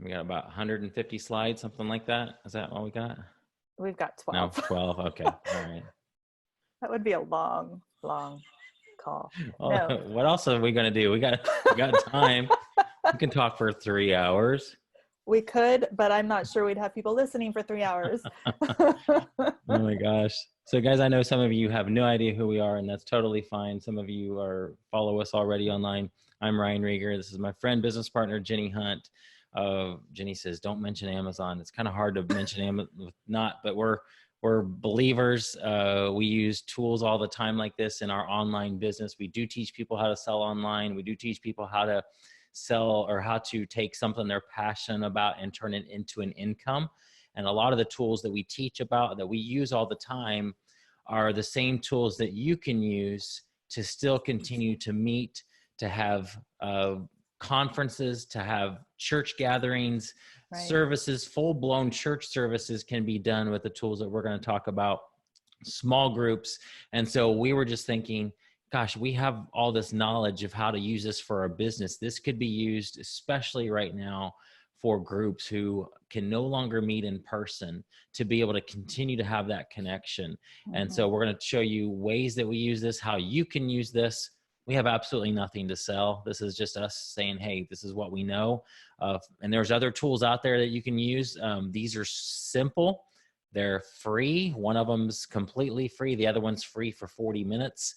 We got about 150 slides, something like that. Is that all we got? We've got No, 12. 12. Okay. All right. That would be a long, long call. Well, No. what else are we going to do? We got time. We can talk for 3 hours. We could, but I'm not sure we'd have people listening for 3 hours. Oh my gosh. So guys, I know some of you have no idea who we are, and that's totally fine. Some of you are follow us already online. I'm Ryan Rieger. This is my friend, business partner, Jenny Hunt. Jenny says, don't mention Amazon. It's kind of hard to mention Amazon, but we're believers. We use tools all the time like this in our online business. We do teach people how to sell online. We do teach people how to sell or how to take something they're passionate about and turn it into an income. And a lot of the tools that we teach about that we use all the time are the same tools that you can use to still continue to meet, to have conferences, to have church gatherings, Right. services, full-blown church services can be done with the tools that we're going to talk about, small groups. And so we were just thinking, gosh, we have all this knowledge of how to use this for our business. This could be used, especially right now, for groups who can no longer meet in person, to be able to continue to have that connection. And so we're going to show you ways that we use this, how you can use this. We have absolutely nothing to sell. This is just us saying, hey, this is what we know. And there's other tools out there that you can use. These are simple. They're free. One of them's completely free. The other one's free for 40 minutes.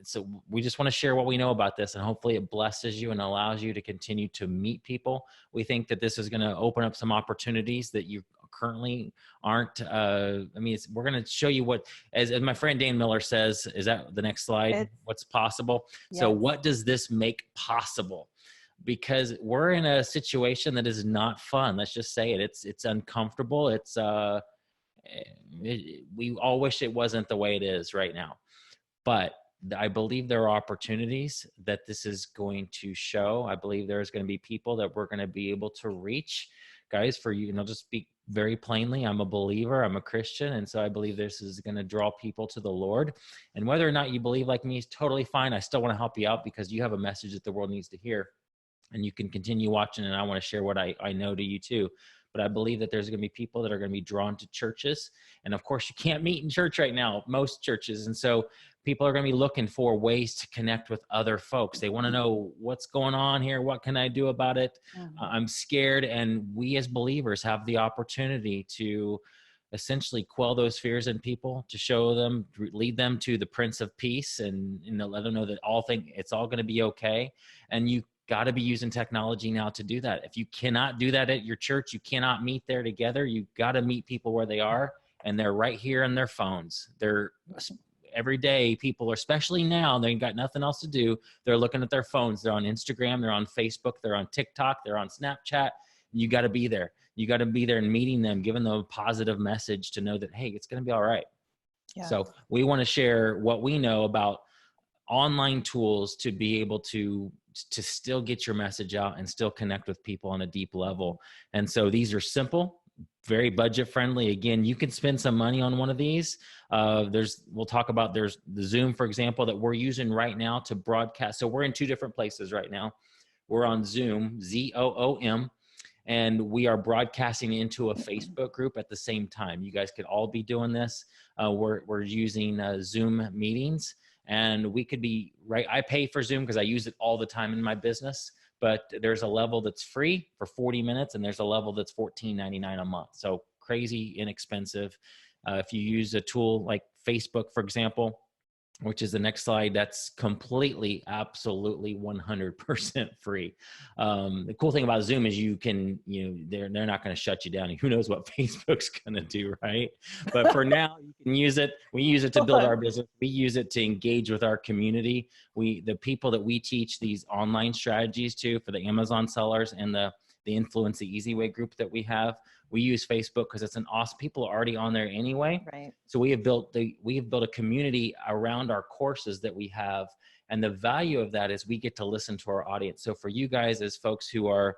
So we just want to share what we know about this, and hopefully it blesses you and allows you to continue to meet people. We think that this is going to open up some opportunities that you currently aren't. We're going to show you what, as my friend Dan Miller says, is that the next slide? What's possible? Yes. So what does this make possible? Because we're in a situation that is not fun. Let's just say it. It's uncomfortable. We all wish it wasn't the way it is right now. But I believe there are opportunities that this is going to show. I believe there's going to be people that we're going to be able to reach. Guys, for you, just speak very plainly, I'm a believer, I'm a Christian, and so I believe this is going to draw people to the Lord. And whether or not you believe like me is totally fine. I still want to help you out because you have a message that the world needs to hear. And you can continue watching, and I want to share what I know to you too. But I believe that there's going to be people that are going to be drawn to churches. And of course, you can't meet in church right now, most churches. And so people are going to be looking for ways to connect with other folks. They want to know what's going on here. What can I do about it? I'm scared. And we as believers have the opportunity to essentially quell those fears in people, to show them, lead them to the Prince of Peace, and let them know that it's all going to be okay. And you got to be using technology now to do that. If you cannot do that at your church, you cannot meet there together. You got to meet people where they are, and they're right here on their phones. Every day, people are, especially now, they got nothing else to do. They're looking at their phones. They're on Instagram, they're on Facebook, they're on TikTok, they're on Snapchat. You got to be there. You got to be there and meeting them, giving them a positive message to know that, hey, it's going to be all right. Yeah. So we want to share what we know about online tools to be able to still get your message out and still connect with people on a deep level. And so these are simple, very budget friendly. Again, you can spend some money on one of these. We'll talk about, there's the Zoom, for example, that we're using right now to broadcast. So we're in two different places right now. We're on Zoom, Zoom, and we are broadcasting into a Facebook group at the same time. You guys could all be doing this. We're using Zoom meetings. And we could be, right, I pay for Zoom because I use it all the time in my business, but there's a level that's free for 40 minutes and there's a level that's $14.99 a month. So crazy inexpensive. If you use a tool like Facebook, for example, which is the next slide, that's completely, absolutely 100% free. The cool thing about Zoom is they're not going to shut you down. Who knows what Facebook's going to do, right? But for now, you can use it. We use it to build our business. We use it to engage with our community. The people that we teach these online strategies to, for the Amazon sellers and the Influence the Easy Way group that we have, we use Facebook because it's an awesome, people are already on there anyway. Right. So we have built a community around our courses that we have. And the value of that is we get to listen to our audience. So for you guys as folks who are,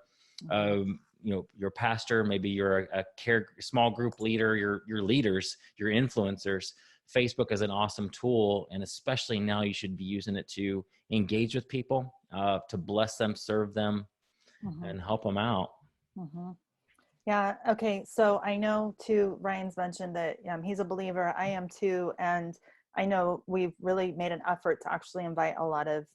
your pastor, maybe you're a small group leader, your leaders, your influencers, Facebook is an awesome tool. And especially now you should be using it to engage with people, to bless them, serve them. and help them out. Yeah. Okay. So I know too, Ryan's mentioned that he's a believer. I am too. And I know we've really made an effort to actually invite a lot of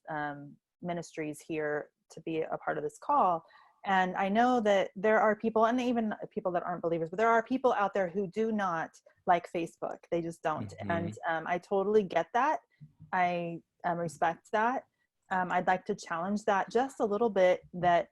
ministries here to be a part of this call. And I know that there are people, and even people that aren't believers, but there are people out there who do not like Facebook. They just don't. And I totally get that. I respect that. I'd like to challenge that just a little bit, that,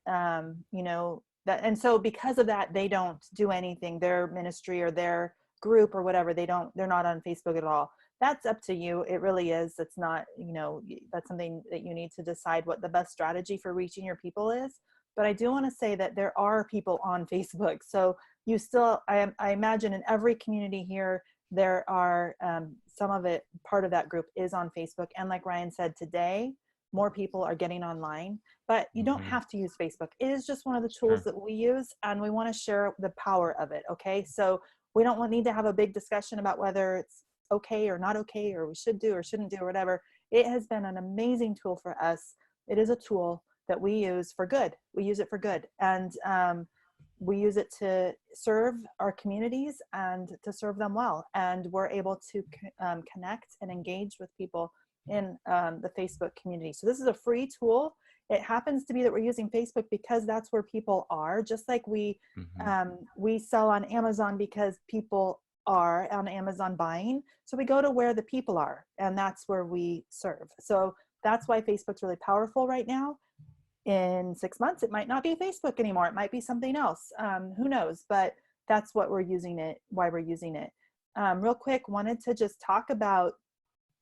you know, that, and so because of that, they don't do anything, their ministry or their group or whatever, they're not on Facebook at all. That's up to you. It really is. It's not, you know, that's something that you need to decide what the best strategy for reaching your people is. But I do want to say that there are people on Facebook. So you still, I imagine in every community here, there are some of it, part of that group is on Facebook. And like Ryan said, today, more people are getting online, but you don't have to use Facebook. It is just one of the tools that we use, and we want to share the power of it. Okay. So we don't need to have a big discussion about whether it's okay or not okay, or we should do or shouldn't do or whatever. It has been an amazing tool for us. It is a tool that we use for good. We use it for good. And we use it to serve our communities and to serve them well. And we're able to connect and engage with people in the Facebook community. So this is a free tool. It happens to be that we're using Facebook because that's where people are, just like we sell on Amazon because people are on Amazon buying. So we go to where the people are, and that's where we serve. So that's why Facebook's really powerful right now. In 6 months, it might not be Facebook anymore. It might be something else. Who knows? But that's what we're using it, why we're using it. Real quick, wanted to just talk about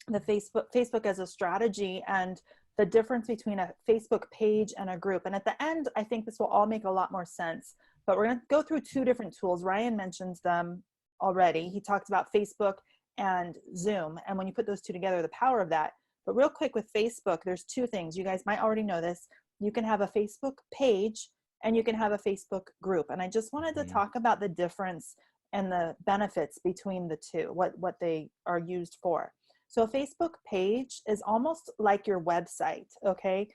the Facebook as a strategy and the difference between a Facebook page and a group. And at the end, I think this will all make a lot more sense, but we're going to go through two different tools. Ryan mentions them already. He talked about Facebook and Zoom. And when you put those two together, the power of that. But real quick with Facebook, there's two things. You guys might already know this. You can have a Facebook page and you can have a Facebook group. And I just wanted to talk about the difference and the benefits between the two, what they are used for. So a Facebook page is almost like your website, okay?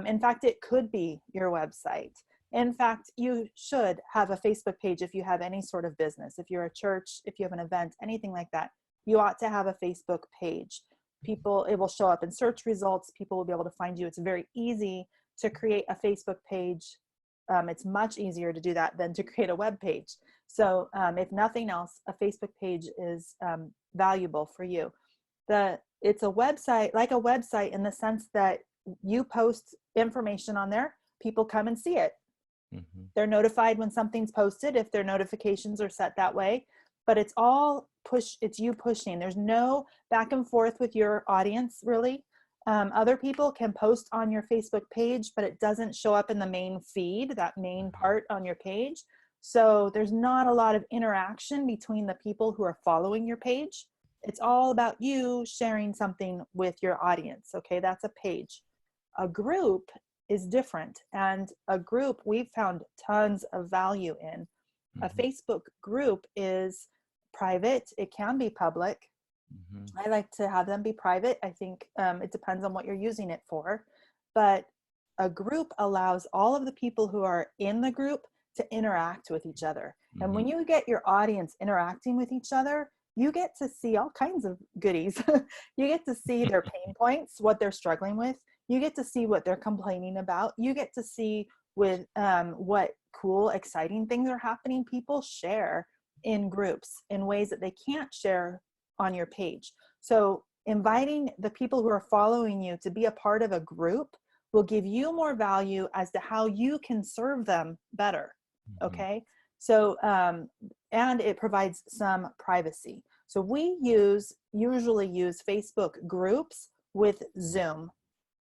In fact, it could be your website. In fact, you should have a Facebook page if you have any sort of business. If you're a church, if you have an event, anything like that, you ought to have a Facebook page. It will show up in search results. People will be able to find you. It's very easy to create a Facebook page. It's much easier to do that than to create a web page. So if nothing else, a Facebook page is valuable for you. It's a website, like a website in the sense that you post information on there, people come and see it. They're notified when something's posted if their notifications are set that way, but it's all it's you pushing. There's no back and forth with your audience, really. Other people can post on your Facebook page, but it doesn't show up in the main feed, that main part on your page. So there's not a lot of interaction between the people who are following your page. It's all about you sharing something with your audience. Okay, that's a page. A group is different. And a group we've found tons of value in. A Facebook group is private. It can be public. I like to have them be private. I think it depends on what you're using it for. But a group allows all of the people who are in the group to interact with each other. And when you get your audience interacting with each other, you get to see all kinds of goodies. You get to see their pain points, what they're struggling with. You get to see what they're complaining about. You get to see with what cool, exciting things are happening. People share in groups in ways that they can't share on your page. So inviting the people who are following you to be a part of a group will give you more value as to how you can serve them better. Okay. So, and it provides some privacy. So we usually use Facebook groups with Zoom,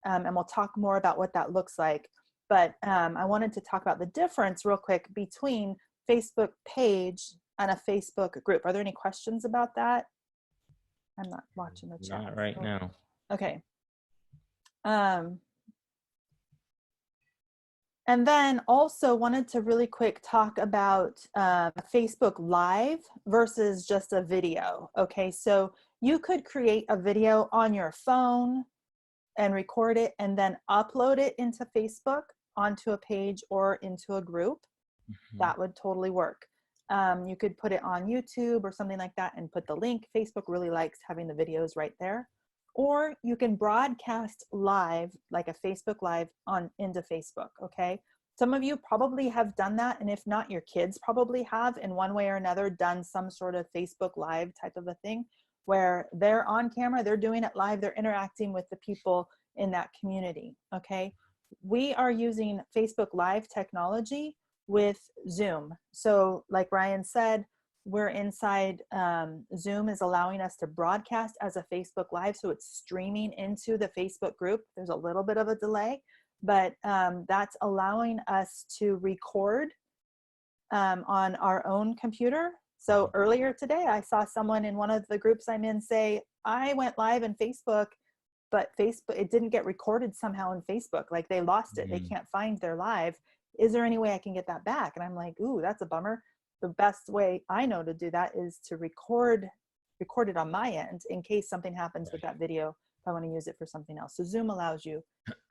and we'll talk more about what that looks like. But I wanted to talk about the difference real quick between Facebook page and a Facebook group. Are there any questions about that? I'm not watching the chat. Not right now. Okay. And then also wanted to really quick talk about Facebook Live versus just a video. Okay, so you could create a video on your phone and record it and then upload it into Facebook, onto a page or into a group, that would totally work. You could put it on YouTube or something like that and put the link. Facebook really likes having the videos right there. Or you can broadcast live, like a Facebook Live into Facebook, okay? Some of you probably have done that, and if not, your kids probably have in one way or another done some sort of Facebook Live type of a thing where they're on camera, they're doing it live, they're interacting with the people in that community, okay? We are using Facebook Live technology with Zoom. So like Ryan said, we're inside, Zoom is allowing us to broadcast as a Facebook Live. So it's streaming into the Facebook group. There's a little bit of a delay, but that's allowing us to record on our own computer. So earlier today, I saw someone in one of the groups I'm in say, I went live in Facebook, but Facebook, it didn't get recorded somehow in Facebook. Like they lost it. They can't find their live. Is there any way I can get that back? And I'm like, ooh, that's a bummer. The best way I know to do that is to record it on my end in case something happens with that video, if I want to use it for something else. So Zoom allows you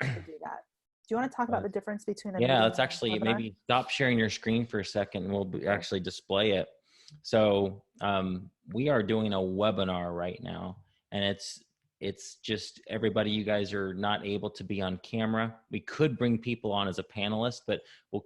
to do that. Do you want to talk about the difference between a meeting let's and actually a webinar? maybe stop sharing your screen for a second and we'll actually display it. So we are doing a webinar right now, and it's just everybody, you guys are not able to be on camera. We could bring people on as a panelist, but we'll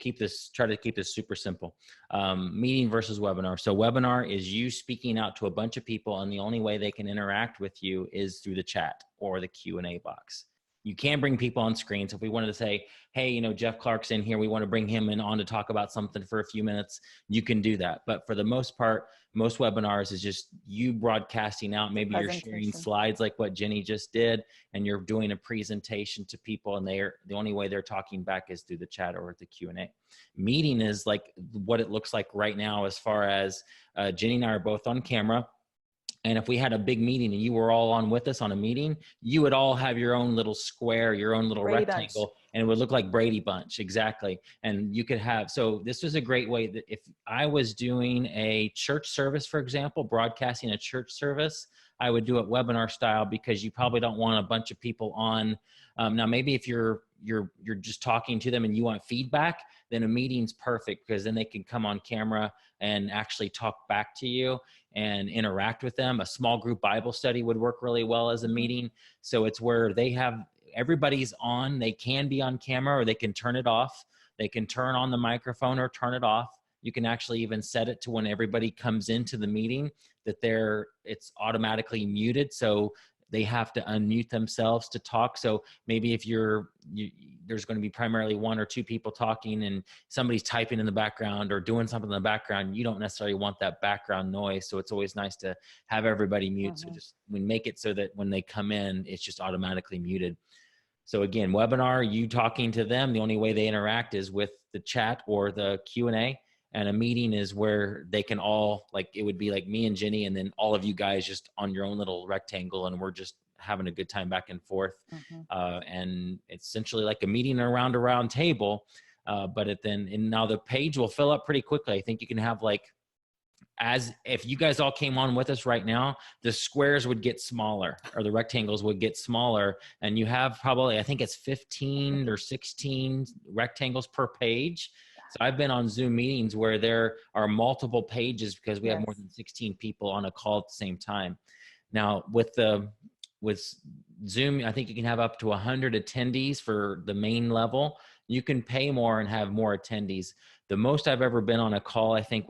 try to keep this super simple. Meeting versus webinar. So webinar is you speaking out to a bunch of people, and the only way they can interact with you is through the chat or the Q&A box. You can bring people on screen. So if we wanted to say, hey, you know, Jeff Clark's in here, we want to bring him on to talk about something for a few minutes, you can do that. But for the most part, most webinars is just you broadcasting out. Maybe you're sharing slides like what Jenny just did, and you're doing a presentation to people, and the only way they're talking back is through the chat or the Q&A. Meeting is like what it looks like right now, as far as Jenny and I are both on camera. And if we had a big meeting and you were all on with us on a meeting, you would all have your own little square, your own little Brady rectangle, Bunch. and it would look like Brady Bunch. Exactly. And you could have, so this was a great way that if I was doing a church service, for example, broadcasting a church service, I would do it webinar style, because you probably don't want a bunch of people on. Now, maybe if you're just talking to them and you want feedback, then a meeting's perfect, because then they can come on camera and actually talk back to you and interact with them. A small group Bible study would work really well as a meeting. So it's where everybody's on, they can be on camera or they can turn it off. They can turn on the microphone or turn it off. You can actually even set it to when everybody comes into the meeting that it's automatically muted. So they have to unmute themselves to talk. So maybe if there's going to be primarily one or two people talking and somebody's typing in the background or doing something in the background, you don't necessarily want that background noise. So it's always nice to have everybody mute. So just make it so that when they come in, it's just automatically muted. So again, webinar, you talking to them, the only way they interact is with the chat or the Q&A. And a meeting is where they can all, like, it would be like me and Jenny, and then all of you guys just on your own little rectangle, and we're just having a good time back and forth. And it's essentially like a meeting around a round table. But now the page will fill up pretty quickly. I think you can have if you guys all came on with us right now, the squares would get smaller, or the rectangles would get smaller. And you have probably, I think it's 15 or 16 rectangles per page. So I've been on Zoom meetings where there are multiple pages because we have more than 16 people on a call at the same time. Now with Zoom, I think you can have up to 100 attendees for the main level. You can pay more and have more attendees. The most I've ever been on a call, I think,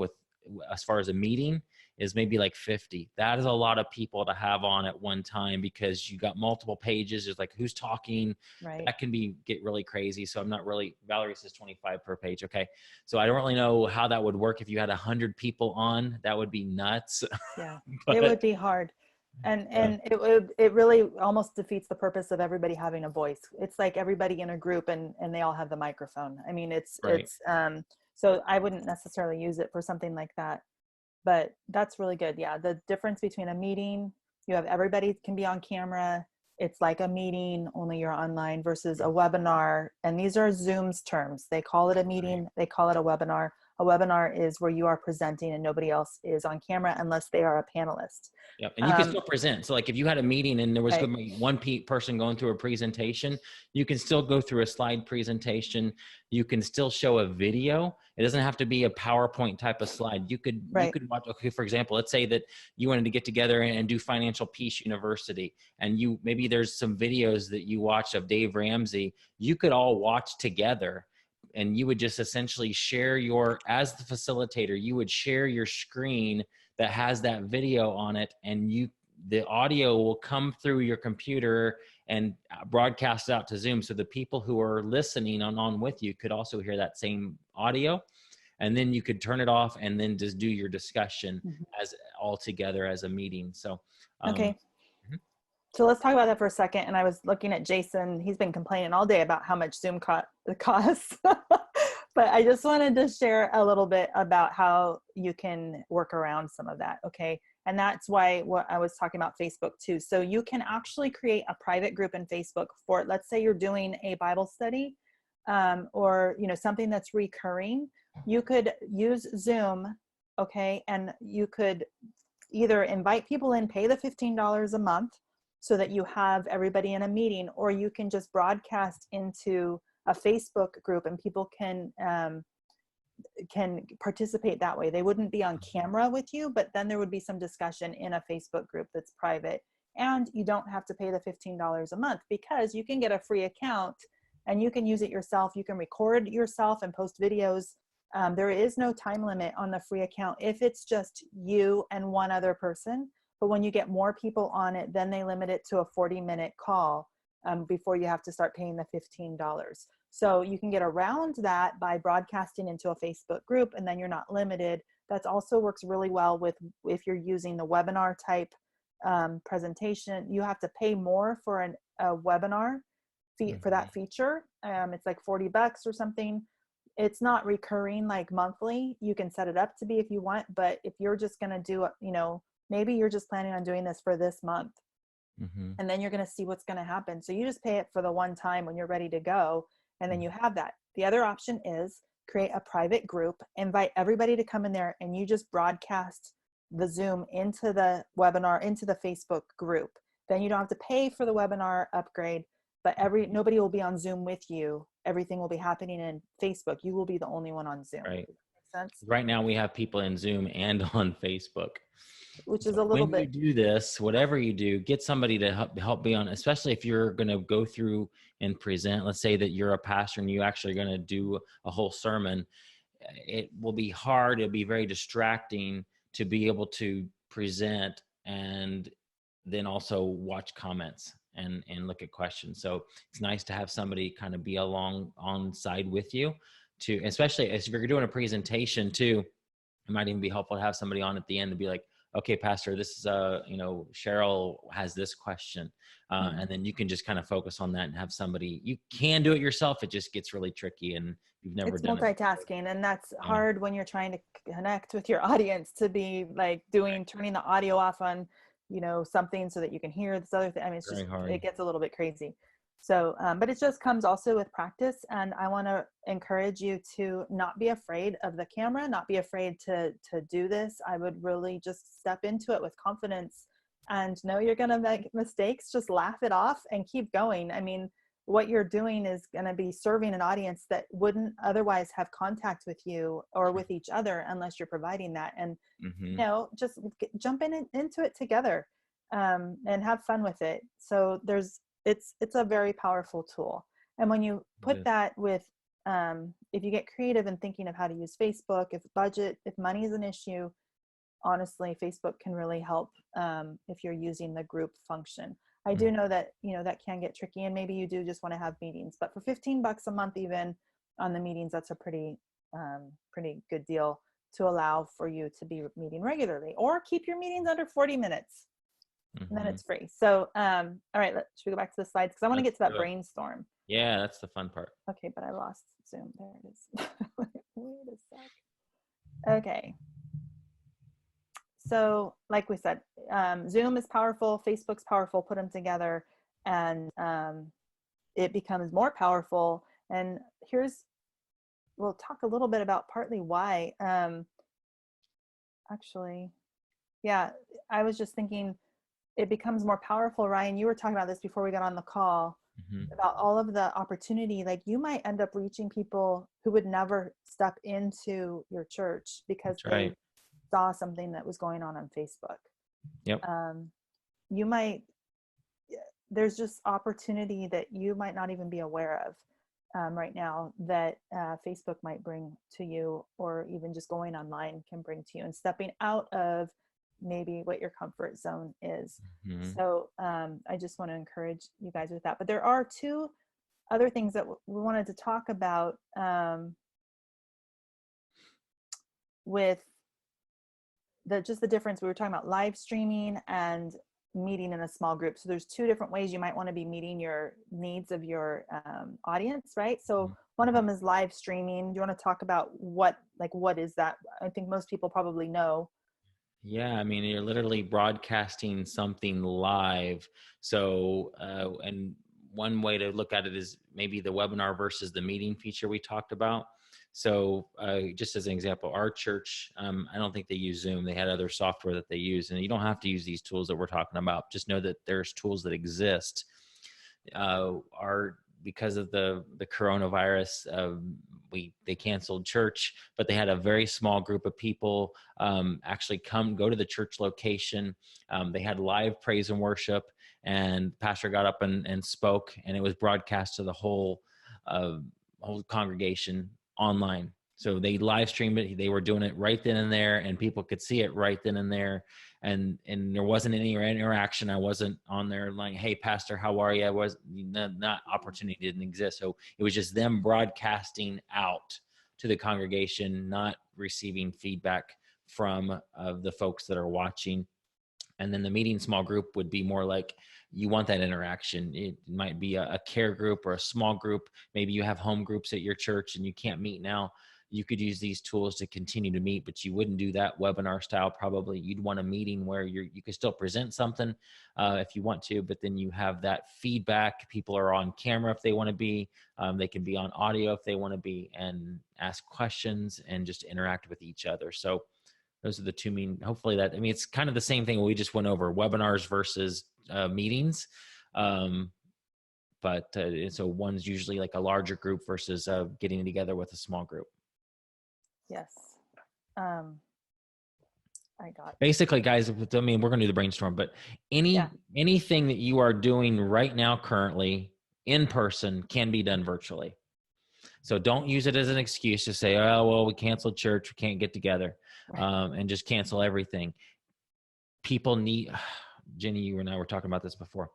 as far as a meeting, is maybe like 50. That is a lot of people to have on at one time, because you got multiple pages. There's like, who's talking? Right. That can get really crazy. So I'm not really, Valerie says 25 per page. Okay. So I don't really know how that would work. If you had 100 people on, that would be nuts. Yeah, it would be hard. And it really almost defeats the purpose of everybody having a voice. It's like everybody in a group and they all have the microphone. I mean, so I wouldn't necessarily use it for something like that, but that's really good. Yeah. The difference between a meeting, you have everybody can be on camera. It's like a meeting, only you're online, versus a webinar. And these are Zoom's terms. They call it a meeting. They call it a webinar. A webinar is where you are presenting and nobody else is on camera unless they are a panelist. Yep. And you can still present. So like if you had a meeting and there was Right. going to be one person going through a presentation, you can still go through a slide presentation. You can still show a video. It doesn't have to be a PowerPoint type of slide. You could watch, okay, for example, let's say that you wanted to get together and do Financial Peace University, and maybe there's some videos that you watch of Dave Ramsey. You could all watch together, and you would just essentially share as the facilitator, you would share your screen that has that video on it, and the audio will come through your computer and broadcast out to Zoom. So the people who are listening on with you could also hear that same audio, and then you could turn it off and then just do your discussion as all together as a meeting. So, okay. So let's talk about that for a second. And I was looking at Jason, he's been complaining all day about how much Zoom costs. But I just wanted to share a little bit about how you can work around some of that. Okay. And that's why what I was talking about Facebook too. So you can actually create a private group in Facebook for, let's say you're doing a Bible study, or, something that's recurring. You could use Zoom. Okay. And you could either invite people in, pay the $15 a month so that you have everybody in a meeting, or you can just broadcast into a Facebook group and people can participate that way. They wouldn't be on camera with you, but then there would be some discussion in a Facebook group that's private, and you don't have to pay the $15 a month because you can get a free account and you can use it yourself. You can record yourself and post videos. There is no time limit on the free account if it's just you and one other person. But when you get more people on it, then they limit it to a 40-minute call before you have to start paying the $15. So you can get around that by broadcasting into a Facebook group, and then you're not limited. That also works really well with if you're using the webinar type presentation. You have to pay more for a webinar fee for that feature. It's like $40 or something. It's not recurring like monthly. You can set it up to be if you want, but if you're just going to do, maybe you're just planning on doing this for this month, and then you're going to see what's going to happen. So you just pay it for the one time when you're ready to go, and then you have that. The other option is create a private group, invite everybody to come in there, and you just broadcast the Zoom into the webinar, into the Facebook group. Then you don't have to pay for the webinar upgrade, but nobody will be on Zoom with you. Everything will be happening in Facebook. You will be the only one on Zoom. Right. Does that make sense? Right now we have people in Zoom and on Facebook. Which is a little bit. When you do this, whatever you do, get somebody to help be on, especially if you're going to go through and present. Let's say that you're a pastor and you actually are going to do a whole sermon. It will be hard. It'll be very distracting to be able to present and then also watch comments and look at questions. So it's nice to have somebody kind of be along on side with you, to, especially if you're doing a presentation too. It might even be helpful to have somebody on at the end to be like, okay, Pastor, this is Cheryl has this question. And then you can just kind of focus on that and have somebody. You can do it yourself. It just gets really tricky, and you've never done it. It's multitasking, and that's hard when you're trying to connect with your audience, to be like turning the audio off on, something so that you can hear this other thing. I mean, it's just, it gets a little bit crazy. So, but it just comes also with practice. And I want to encourage you to not be afraid of the camera, not be afraid to do this. I would really just step into it with confidence and know you're going to make mistakes. Just laugh it off and keep going. I mean, what you're doing is going to be serving an audience that wouldn't otherwise have contact with you or with each other unless you're providing that. And, just jump into it together and have fun with it. So it's a very powerful tool. And when you put that with, if you get creative in thinking of how to use Facebook, if money is an issue, honestly, Facebook can really help if you're using the group function. I do know that, that can get tricky, and maybe you do just want to have meetings, but for $15 a month, even on the meetings, that's a pretty good deal to allow for you to be meeting regularly, or keep your meetings under 40 minutes. And then it's free. So, all right, should we go back to the slides? Because I want to get to that brainstorm. Yeah, that's the fun part. Okay, but I lost Zoom. There it is. Wait a sec. Okay. So, like we said, Zoom is powerful. Facebook's powerful. Put them together, and it becomes more powerful. And here's we'll talk a little bit about partly why. Actually, yeah, I was just thinking it becomes more powerful. Ryan, you were talking about this before we got on the call Hmm. about all of the opportunity. Like you might end up reaching people who would never step into your church because That's they right. saw something that was going on Facebook. Yep. Um, you might, there's just opportunity that you might not even be aware of right now that Facebook might bring to you, or even just going online can bring to you, and stepping out of maybe what your comfort zone is. Hmm. So I just want to encourage you guys with that. But there are two other things that we wanted to talk about with the difference. We were talking about live streaming and meeting in a small group. So there's two different ways you might want to be meeting your needs of your audience, right? So one of them is live streaming. Do you want to talk about what is that? I think most people probably know. Yeah, I mean, you're literally broadcasting something live. So, and one way to look at it is maybe the webinar versus the meeting feature we talked about. So, just as an example, our church, I don't think they use Zoom. They had other software that they use, and you don't have to use these tools that we're talking about. Just know that there's tools that exist. Our Because of the coronavirus, they canceled church, but they had a very small group of people actually go to the church location. They had live praise and worship, and pastor got up and spoke, and it was broadcast to the whole congregation online. So they live streamed it. They were doing it right then and there, and people could see it right then and there. And there wasn't any interaction. I wasn't on there like, "Hey, pastor, how are you?" I was not opportunity didn't exist. So it was just them broadcasting out to the congregation, not receiving feedback from the folks that are watching. And then the meeting small group would be more like, you want that interaction. It might be a care group or a small group. Maybe you have home groups at your church and you can't meet now. You could use these tools to continue to meet, but you wouldn't do that webinar style. Probably you'd want a meeting where you could still present something if you want to, but then you have that feedback. People are on camera if they want to be. They can be on audio if they want to be, and ask questions and just interact with each other. So those are the two main. Hopefully that, I mean, it's kind of the same thing we just went over: webinars versus meetings. um, but so one's usually like a larger group versus getting together with a small group. Yes. um I got Basically, guys, I mean, we're going to do the brainstorm, but yeah. anything that you are doing right now currently in person can be done virtually. So don't use it as an excuse to say, "Oh, well, we canceled church, we can't get together," and just cancel everything. People need, Jenny, you and I were talking about this before.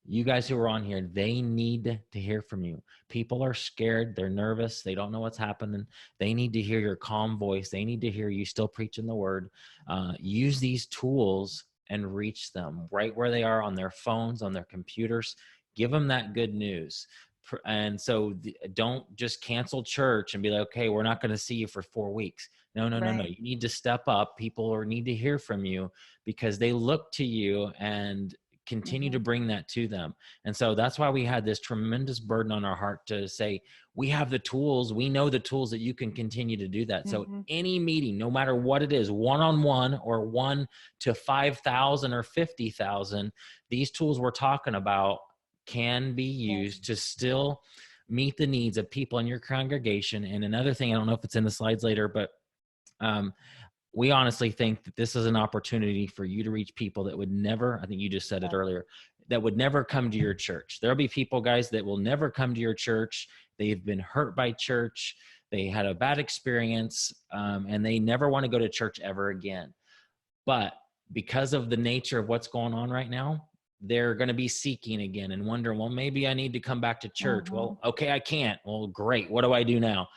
You guys who are on here, they need to hear from you. People are scared. They're nervous. They don't know what's happening. They need to hear your calm voice. They need to hear you still preaching the word. Use these tools and reach them right where they are, on their phones, on their computers. Give them that good news. And so don't just cancel church and be like, "Okay, we're not going to see you for 4 weeks." No, no, no, no. Right. You need to step up. People need to hear from you because they look to you, and continue to Hmm. bring that to them. And so that's why we had this tremendous burden on our heart to say, we have the tools. We know the tools that you can continue to do that. So Hmm. any meeting, no matter what it is, one-on-one or 1 to 5,000 or 50,000, these tools we're talking about can be used to still meet the needs of people in your congregation. And another thing, I don't know if it's in the slides later, but we honestly think that this is an opportunity for you to reach people that would never, I think you just said it Yeah. earlier, that would never come to your church. There'll be people, guys, that will never come to your church. They've been hurt by church. They had a bad experience, and they never want to go to church ever again. But because of the nature of what's going on right now, they're going to be seeking again and wondering, well, maybe I need to come back to church. Hmm. Well, okay, I can't. Well, great. What do I do now?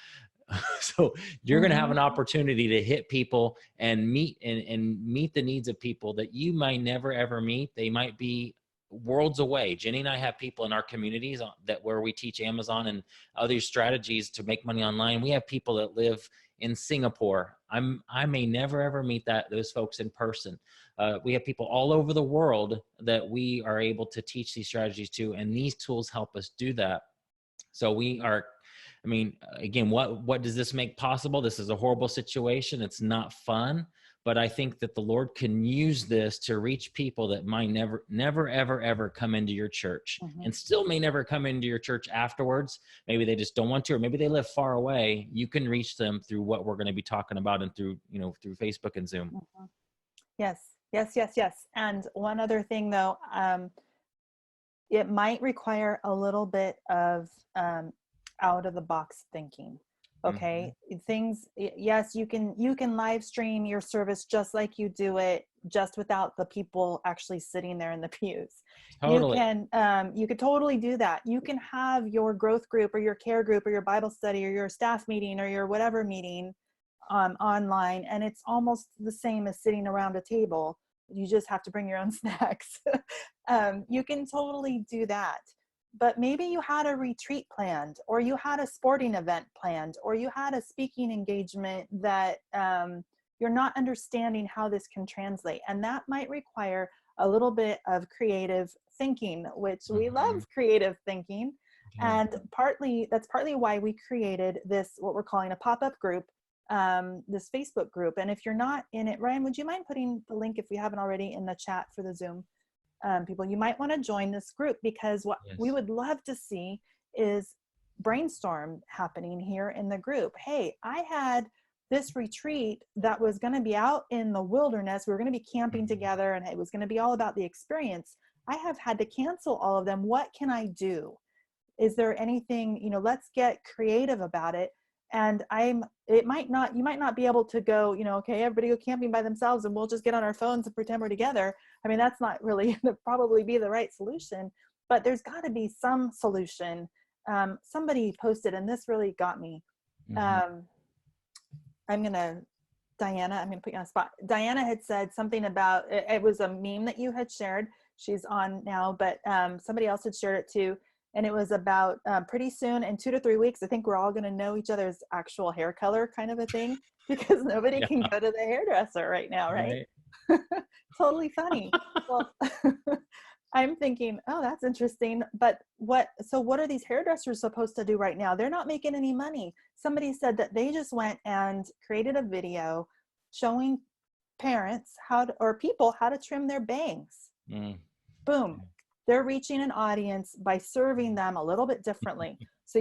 So you're going to have Hmm. an opportunity to hit people and meet the needs of people that you might never ever meet. They might be worlds away. Jenny and I have people in our communities that where we teach Amazon and other strategies to make money online. We have people that live in Singapore. I may never ever meet those folks in person. We have people all over the world that we are able to teach these strategies to, and these tools help us do that. So we are I mean, again, what does this make possible? This is a horrible situation. It's not fun, but I think that the Lord can use this to reach people that might never, ever come into your church, Mhm. and still may never come into your church afterwards. Maybe they just don't want to, or maybe they live far away. You can reach them through what we're going to be talking about, and through, through Facebook and Zoom. Mhm. Yes, yes, yes, yes. And one other thing though, it might require a little bit of out of the box thinking. Mhm. Okay, yes, you can live stream your service just like you do it, just without the people actually sitting there in the pews. Totally. You could totally do that. You can have your growth group or your care group or your Bible study or your staff meeting or your whatever meeting online, and it's almost the same as sitting around a table. You just have to bring your own snacks. You can totally do that. But maybe you had a retreat planned, or you had a sporting event planned, or you had a speaking engagement that you're not understanding how this can translate. And that might require a little bit of creative thinking, which we love Mhm. creative thinking. Yeah. And that's partly why we created this, what we're calling a pop-up group, this Facebook group. And if you're not in it, Ryan, would you mind putting the link, if we haven't already, in the chat for the Zoom people? You might want to join this group, because what we Yes. would love to see is brainstorm happening here in the group. Hey, I had this retreat that was going to be out in the wilderness. We were going to be camping Mhm. together, and it was going to be all about the experience. I have had to cancel all of them. What can I do? Is there anything, let's get creative about it. And it might not, you might not be able to go, okay, everybody go camping by themselves and we'll just get on our phones and pretend we're together. I mean, that's not really probably be the right solution, but there's got to be some solution. Somebody posted, and this really got me. Mhm. um, I'm gonna Diana, I'm gonna put you on the spot. Diana had said something about it was a meme that you had shared. She's on now, but somebody else had shared it too. And it was about pretty soon, in 2 to 3 weeks, I think we're all going to know each other's actual hair color, kind of a thing, because nobody Yeah. can go to the hairdresser right now, right? Right. Totally funny. Well, I'm thinking, oh, that's interesting. But what are these hairdressers supposed to do right now? They're not making any money. Somebody said that they just went and created a video showing parents or people how to trim their bangs. Mm. Boom. They're reaching an audience by serving them a little bit differently. So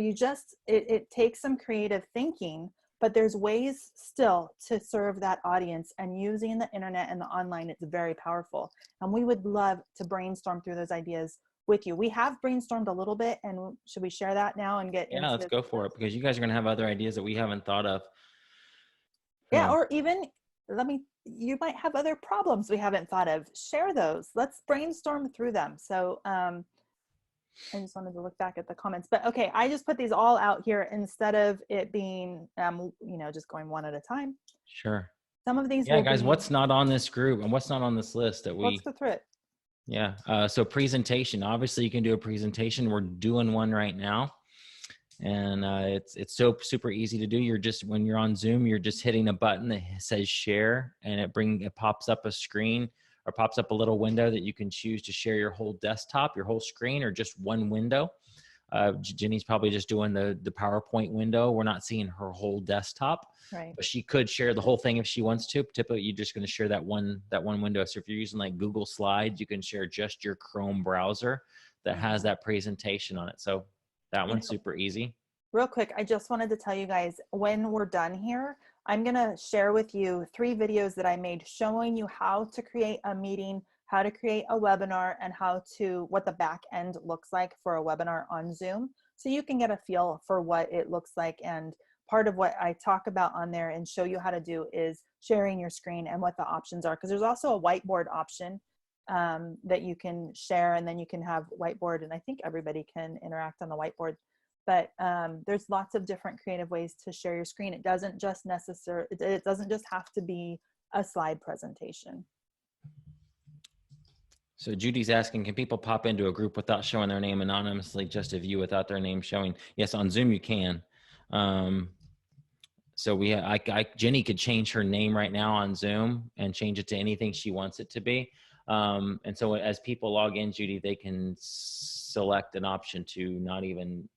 it takes some creative thinking, but there's ways still to serve that audience, and using the internet and the online, it's very powerful. And we would love to brainstorm through those ideas with you. We have brainstormed a little bit, and should we share that now and get Yeah, let's into? go for it, because you guys are going to have other ideas that we haven't thought of. Yeah, Huh. or even, you might have other problems we haven't thought of. Share those. Let's brainstorm through them. So I just wanted to look back at the comments, but okay, I just put these all out here instead of it being, just going one at a time. Sure. Some of these Yeah, will guys, be, what's not on this group and what's not on this list that let's we, go through it. yeah. So presentation, obviously you can do a presentation. We're doing one right now. And it's so super easy to do. You're just, when you're on Zoom, you're just hitting a button that says share, and it pops up a screen, or pops up a little window that you can choose to share your whole desktop, your whole screen, or just one window. Jenny's probably just doing the PowerPoint window. We're not seeing her whole desktop, Right. but she could share the whole thing if she wants to. Typically, you're just going to share that one window. So if you're using like Google Slides, you can share just your Chrome browser that has Mhm. that presentation on it. So that You one's know, super easy. real quick, I just wanted to tell you guys, when we're done here, I'm going to share with you 3 videos that I made showing you how to create a meeting, how to create a webinar, and what the back end looks like for a webinar on Zoom. So you can get a feel for what it looks like. And part of what I talk about on there and show you how to do is sharing your screen and what the options are. Because there's also a whiteboard option that you can share, and then you can have whiteboard, and I think everybody can interact on the whiteboard. But there's lots of different creative ways to share your screen. It doesn't just have to be a slide presentation. So Judy's asking, can people pop into a group without showing their name anonymously, just a view without their name showing? Yes, on Zoom you can. So Jenny could change her name right now on Zoom and change it to anything she wants it to be. And so as people log in, Judy, they can select an option to not even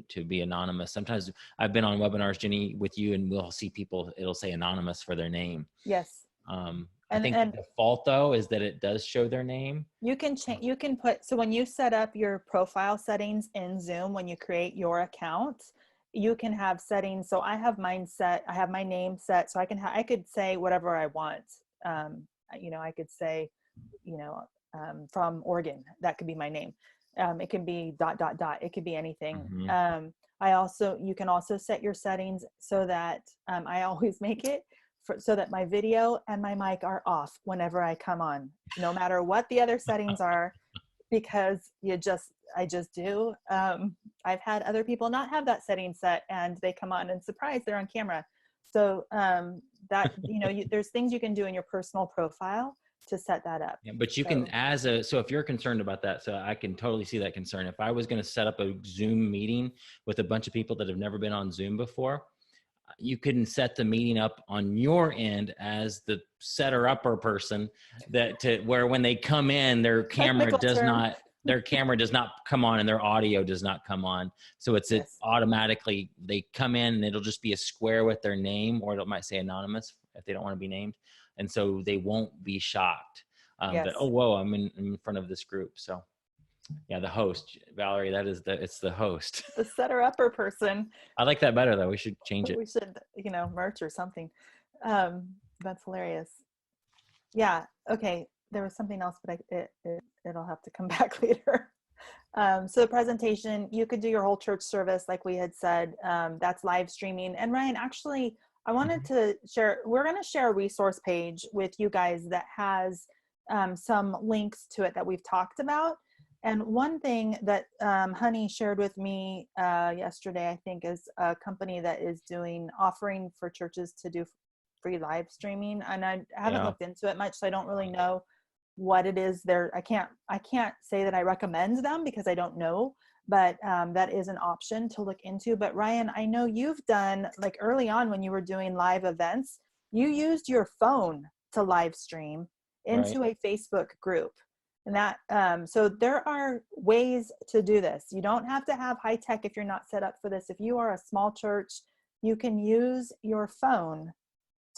to be anonymous. Sometimes I've been on webinars, Jenny, with you, and we'll see people, it'll say anonymous for their name. Yes. I think the default though is that it does show their name. You can change, you can put, so when you set up your profile settings in Zoom, when you create your account, you can have settings. So I have mine set, I have my name set, so I could say whatever I want. I could say, from Oregon, that could be my name. It can be ... It could be anything. You can also set your settings so that I always make it so that my video and my mic are off whenever I come on, no matter what the other settings are, because I just do. I've had other people not have that setting set and they come on and surprise, they're on camera. So there's things you can do in your personal profile to set that up. Yeah, but you can, so if you're concerned about that, so I can totally see that concern. If I was going to set up a Zoom meeting with a bunch of people that have never been on Zoom before, you couldn't set the meeting up on your end as the setter upper person where when they come in, their camera does not come on and their audio does not come on. So it automatically, they come in and it'll just be a square with their name, or it might say anonymous if they don't want to be named. And so they won't be shocked that, oh, whoa, I'm in front of this group. So yeah, the host, Valerie, it's the host. The setter upper person. I like that better though. We should change it. We should, merch or something. That's hilarious. Yeah. Okay. There was something else, but it'll have to come back later. So the presentation, you could do your whole church service like we had said. That's live streaming. And Ryan, actually, I wanted to share, we're going to share a resource page with you guys that has some links to it that we've talked about. And one thing that Honey shared with me yesterday, I think, is a company that is offering for churches to do free live streaming. And I haven't looked into it much, so I don't really know what it is there. I can't say that I recommend them because I don't know, but that is an option to look into. But Ryan, I know you've done, like early on when you were doing live events, you used your phone to live stream into a Facebook group. And that, so there are ways to do this. You don't have to have high tech if you're not set up for this. If you are a small church, you can use your phone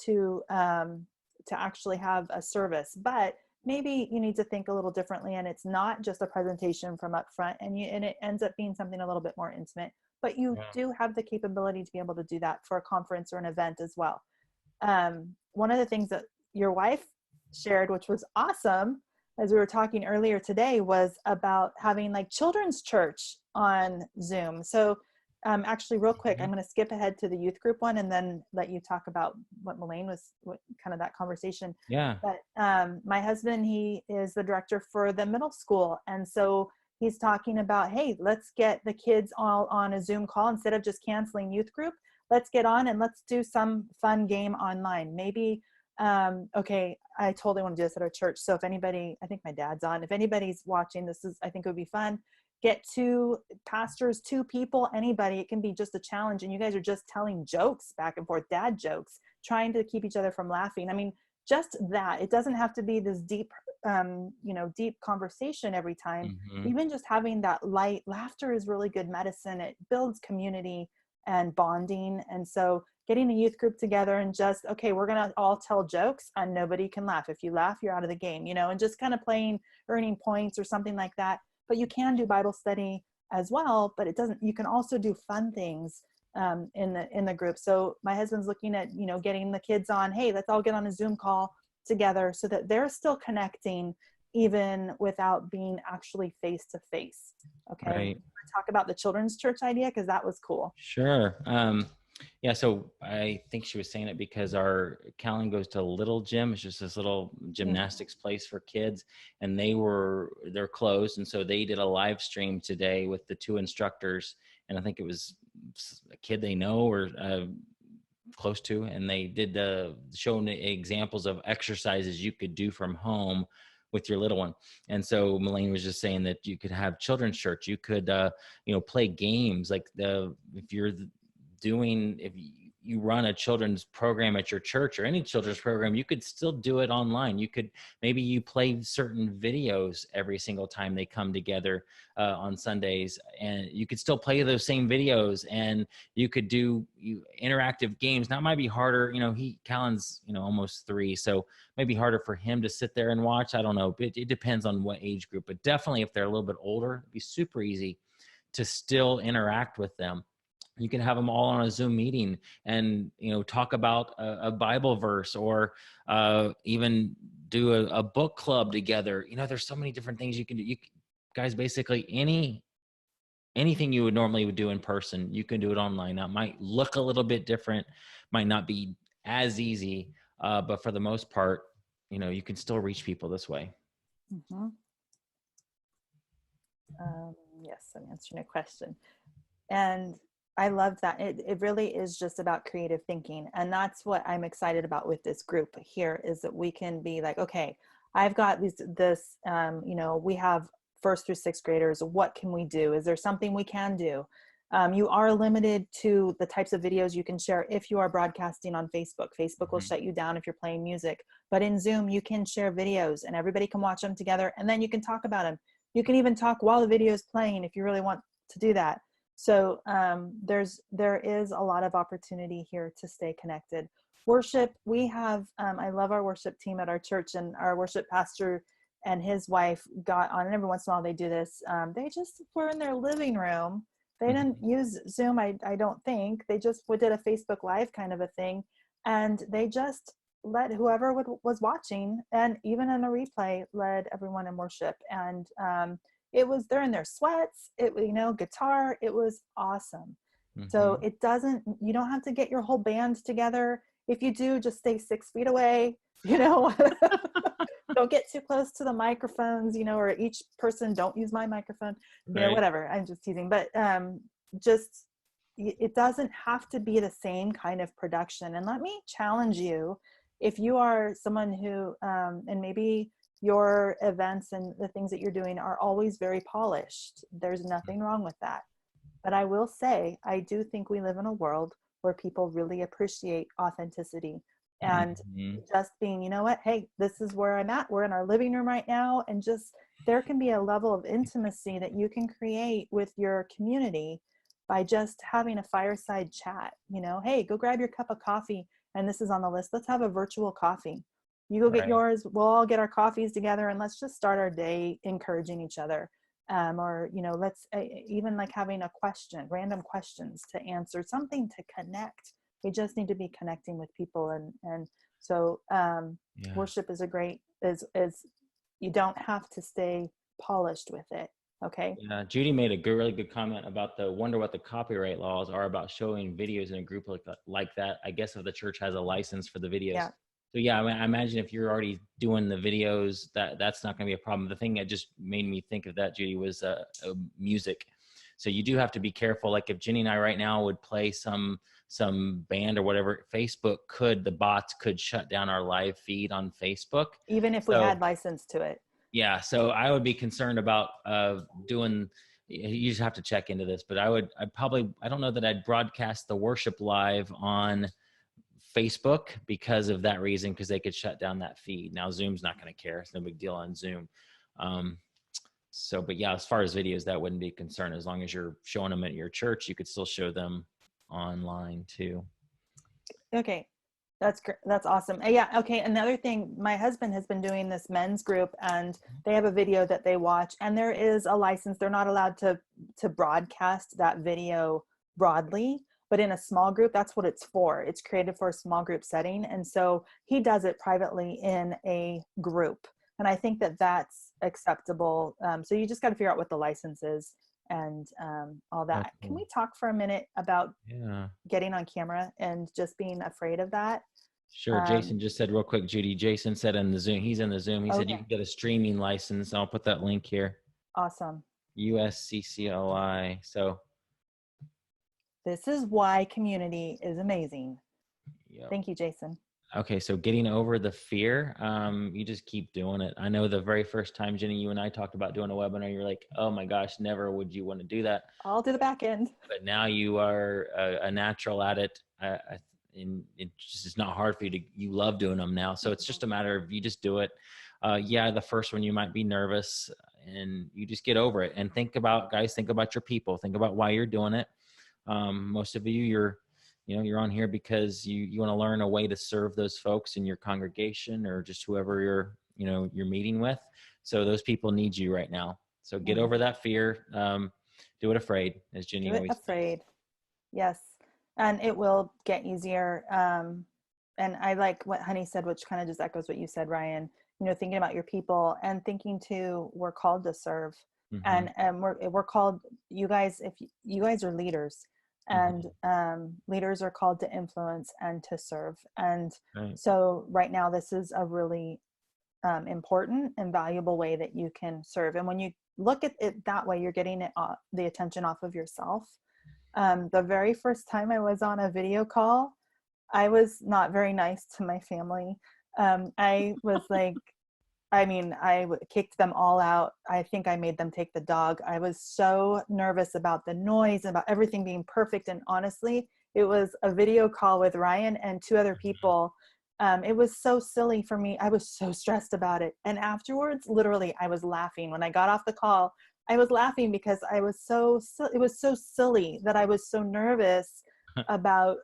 to actually have a service, but maybe you need to think a little differently, and it's not just a presentation from up front, and it ends up being something a little bit more intimate, but you do have the capability to be able to do that for a conference or an event as well. One of the things that your wife shared, which was awesome, as we were talking earlier today, was about having like children's church on Zoom. So actually real quick, I'm going to skip ahead to the youth group one and then let you talk about what kind of that conversation. Yeah. But my husband, he is the director for the middle school. And so he's talking about, hey, let's get the kids all on a Zoom call instead of just canceling youth group. Let's get on and let's do some fun game online. Maybe okay, I totally want to do this at our church. So if anybody, I think my dad's on, if anybody's watching, I think it would be fun. Get 2 pastors, 2 people, anybody. It can be just a challenge. And you guys are just telling jokes back and forth, dad jokes, trying to keep each other from laughing. I mean, just that. It doesn't have to be this deep, deep conversation every time. Even just having that light laughter is really good medicine. It builds community and bonding. And so getting a youth group together and just, okay, we're going to all tell jokes and nobody can laugh. If you laugh, you're out of the game, and just kind of earning points or something like that. But you can do Bible study as well, but you can also do fun things in the group. So my husband's looking at, getting the kids on, hey, let's all get on a Zoom call together so that they're still connecting even without being actually face to face. Okay. Right. Talk about the children's church idea, because that was cool. Sure. Yeah, so I think she was saying it because our Callan goes to Little Gym. It's just this little gymnastics place for kids, and they're closed. And so they did a live stream today with the 2 instructors. And I think it was a kid they know or close to, and they did showing examples of exercises you could do from home with your little one. And so Melaine was just saying that you could have children's church. You could, play games like if you run a children's program at your church or any children's program, you could still do it online. You could, maybe you play certain videos every single time they come together on Sundays, and you could still play those same videos, and you could do interactive games. Now it might be harder, Callan's, almost 3, so maybe harder for him to sit there and watch. I don't know. It depends on what age group, but definitely if they're a little bit older, it'd be super easy to still interact with them. You can have them all on a Zoom meeting and, talk about a Bible verse, or even do a book club together. There's so many different things you can do. You guys, basically anything you would normally do in person, you can do it online. Now, it might look a little bit different, might not be as easy, but for the most part, you can still reach people this way. Mm-hmm. Yes, I'm answering a question. And I love that. It really is just about creative thinking. And that's what I'm excited about with this group here, is that we can be like, okay, I've got we have 1st through 6th graders. What can we do? Is there something we can do? You are limited to the types of videos you can share if you are broadcasting on Facebook. Facebook will shut you down if you're playing music. But in Zoom, you can share videos and everybody can watch them together, and then you can talk about them. You can even talk while the video is playing if you really want to do that. So there is a lot of opportunity here to stay connected. Worship, we have, I love our worship team at our church, and our worship pastor and his wife got on, and every once in a while they do this. They just were in their living room. They didn't use Zoom, I don't think. They just did a Facebook Live kind of a thing. And they just let whoever was watching, and even in a replay, led everyone in worship. And they're in their sweats, guitar, it was awesome. So you don't have to get your whole band together. If you do, just stay 6 feet away, don't get too close to the microphones, or each person, don't use my microphone, whatever. I'm just teasing, but it doesn't have to be the same kind of production. And let me challenge you, if you are someone who, and maybe your events and the things that you're doing are always very polished, there's nothing wrong with that. But I will say, I do think we live in a world where people really appreciate authenticity, and just being, hey, this is where I'm at. We're in our living room right now. And just, there can be a level of intimacy that you can create with your community by just having a fireside chat. Hey, go grab your cup of coffee, and this is on the list. Let's have a virtual coffee. You go get yours, we'll all get our coffees together, and let's just start our day encouraging each other. Or, let's even like having a question, random questions to answer, something to connect. We just need to be connecting with people. And so worship is is you don't have to stay polished with it. Okay. Yeah, Judy made a really good comment about wonder what the copyright laws are about showing videos in a group like that. I guess if the church has a license for the videos. Yeah. So yeah, I imagine if you're already doing the videos, that's not going to be a problem. The thing that just made me think of that, Judy, was music. So you do have to be careful. Like if Jenny and I right now would play some band or whatever, the bots could shut down our live feed on Facebook. Even if we had license to it. Yeah, so I would be concerned about doing. You just have to check into this, but I don't know that I'd broadcast the worship live on Facebook because of that reason, because they could shut down that feed. Now Zoom's not going to care; it's no big deal on Zoom. But yeah, as far as videos, that wouldn't be a concern. As long as you're showing them at your church, you could still show them online too. Okay. That's awesome. Yeah. Okay. Another thing, my husband has been doing this men's group, and they have a video that they watch, and there is a license. They're not allowed to broadcast that video broadly, but in a small group, that's what it's for. It's created for a small group setting. And so he does it privately in a group. And I think that that's acceptable. So you just got to figure out what the license is and all that. Can we talk for a minute about getting on camera and just being afraid of that? Sure. Jason just said real quick, Judy, Jason said in the Zoom, he's in the Zoom. He said you can get a streaming license. I'll put that link here. Awesome. USCCLI. So this is why community is amazing. Yep. Thank you, Jason. Okay, so getting over the fear, you just keep doing it. I know the very first time, Jenny, you and I talked about doing a webinar, you're like, oh my gosh, never would you want to do that. I'll do the back end. But now you are a natural at it. and it just is not hard for you love doing them now. So it's just a matter of you just do it. Yeah, the first one you might be nervous, and you just get over it. And think about your people. Think about why you're doing it. Most of you, you're on here because you want to learn a way to serve those folks in your congregation or just whoever you're meeting with. So those people need you right now. So get over that fear. Do it afraid, as Jenny Do it always afraid. Yes. And it will get easier. And I like what Honey said, which kind of just echoes what you said, Ryan, thinking about your people and thinking too, we're called to serve. Mm-hmm. And we're called, you guys, if you guys are leaders, and leaders are called to influence and to serve. And so right now, this is a really important and valuable way that you can serve. And when you look at it that way, you're getting the attention off of yourself. The very first time I was on a video call, I was not very nice to my family. I was like, I kicked them all out. I think I made them take the dog. I was so nervous about the noise, about everything being perfect. And honestly, it was a video call with Ryan and 2 other people. It was so silly for me. I was so stressed about it. And afterwards, literally, I was laughing. When I got off the call, I was laughing because it was so silly that I was so nervous about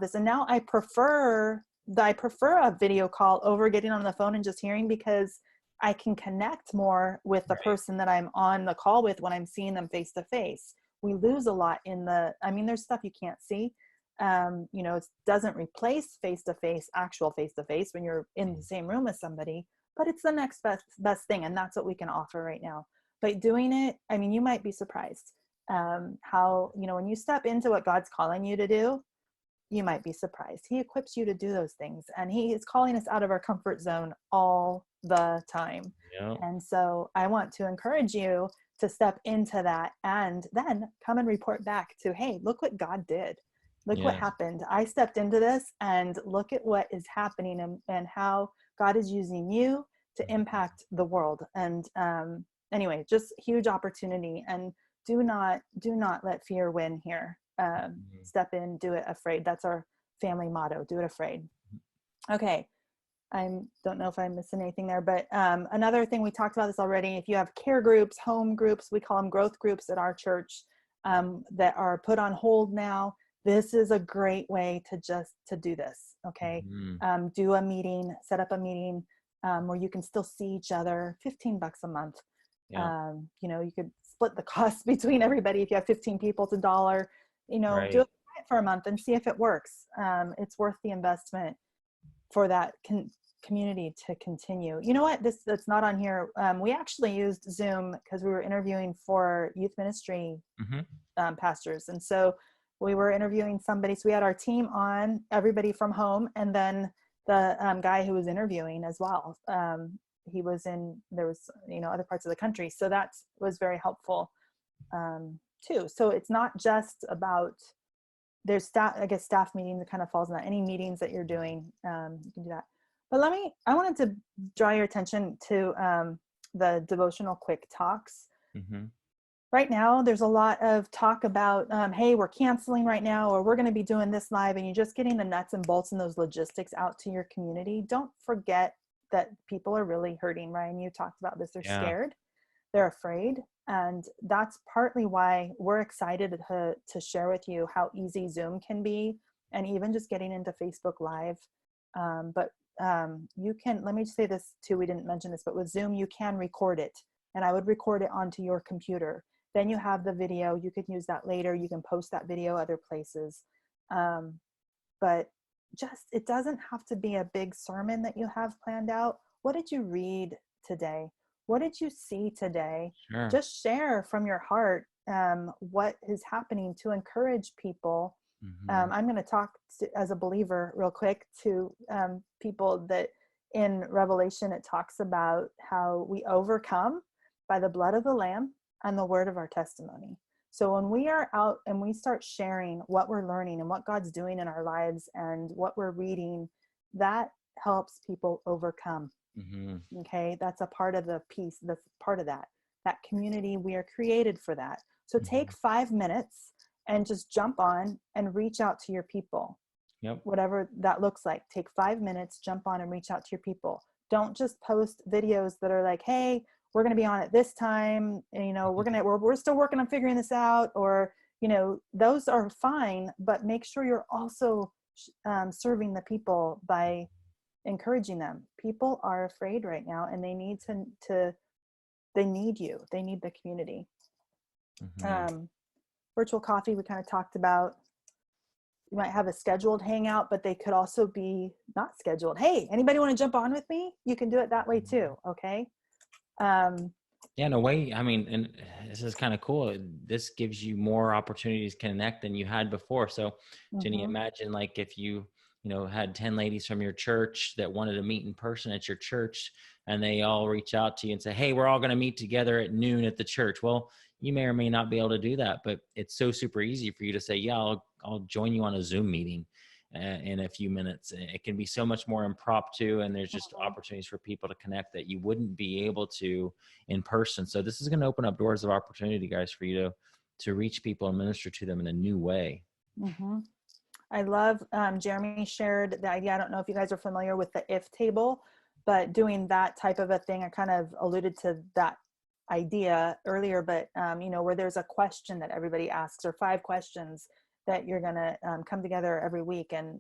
this. And now I prefer a video call over getting on the phone and just hearing, because I can connect more with the person that I'm on the call with when I'm seeing them face to face. We lose a lot there's stuff you can't see. It doesn't replace face-to-face, actual face-to-face when you're in the same room with somebody, but it's the next best thing. And that's what we can offer right now. But doing it, you might be surprised how, when you step into what God's calling you to do, you might be surprised. He equips you to do those things, and he is calling us out of our comfort zone all the time. Yeah. And so I want to encourage you to step into that and then come and report back to, hey, look what God did. Look what happened. I stepped into this, and look at what is happening, and how God is using you to impact the world. And anyway, just huge opportunity. And do not let fear win here. Step in, do it afraid. That's our family motto. Do it afraid. Okay. I don't know if I'm missing anything there, but another thing, we talked about this already. If you have care groups, home groups, we call them growth groups at our church, that are put on hold now, this is a great way to do this. Okay. Do a meeting, set up a meeting where you can still see each other, $15 a month. Yeah. You could split the cost between everybody. If you have 15 people, it's $1, do it for a month and see if it works. It's worth the investment for that community to continue. You know what? That's not on here. We actually used Zoom because we were interviewing for youth ministry pastors. And so we were interviewing somebody. So we had our team on, everybody from home, and then the guy who was interviewing as well. There was other parts of the country. So that was very helpful too. So it's not just about, there's staff meetings, it kind of falls in that. Any meetings that you're doing, you can do that. But I wanted to draw your attention to the devotional quick talks. Right now, there's a lot of talk about, hey, we're canceling right now, or we're going to be doing this live, and you're just getting the nuts and bolts and those logistics out to your community. Don't forget that people are really hurting. Ryan, you talked about this. They're scared. They're afraid. And that's partly why we're excited to share with you how easy Zoom can be, and even just getting into Facebook Live. But you can, let me just say this too, we didn't mention this, but with Zoom, you can record it. And I would record it onto your computer. Then you have the video. You could use that later. You can post that video other places. But it doesn't have to be a big sermon that you have planned out. What did you read today? What did you see today? Sure. Just share from your heart what is happening to encourage people. I'm going to talk as a believer real quick to people that in Revelation, it talks about how we overcome by the blood of the Lamb and the word of our testimony. So when we are out and we start sharing what we're learning and what God's doing in our lives and what we're reading, that helps people overcome. Okay, that's a part of the piece. That's part of that community. We are created for that. So take 5 minutes and just jump on and reach out to your people. Yep. whatever that looks like. Take 5 minutes, jump on and reach out to your people. Don't just post videos that are like, hey, we're going to be on at this time. And, you know, we're still working on figuring this out, or, you know, those are fine, but make sure you're also serving the people by encouraging them. People are afraid right now, and they need they need you. They need the community. Virtual coffee, we kind of talked about. You might have a scheduled hangout, but they could also be not scheduled. Hey, anybody want to jump on with me? You can do it that way too. Okay. Yeah, in a way, I mean, and this is kind of cool. This gives you more opportunities to connect than you had before. So Jenny, imagine like if you know, had 10 ladies from your church that wanted to meet in person at your church, and they all reach out to you and say, hey, we're all going to meet together at noon at the church. Well, you may or may not be able to do that, but it's so super easy for you to say, yeah, I'll join you on a Zoom meeting in a few minutes. It can be so much more impromptu, and there's just opportunities for people to connect that you wouldn't be able to in person. So this is going to open up doors of opportunity, guys, for you to reach people and minister to them in a new way. I love, Jeremy shared the idea. I don't know if you guys are familiar with the if table, but doing that type of a thing, I kind of alluded to that idea earlier, but you know, where there's a question that everybody asks, or 5 questions that you're going to come together every week, and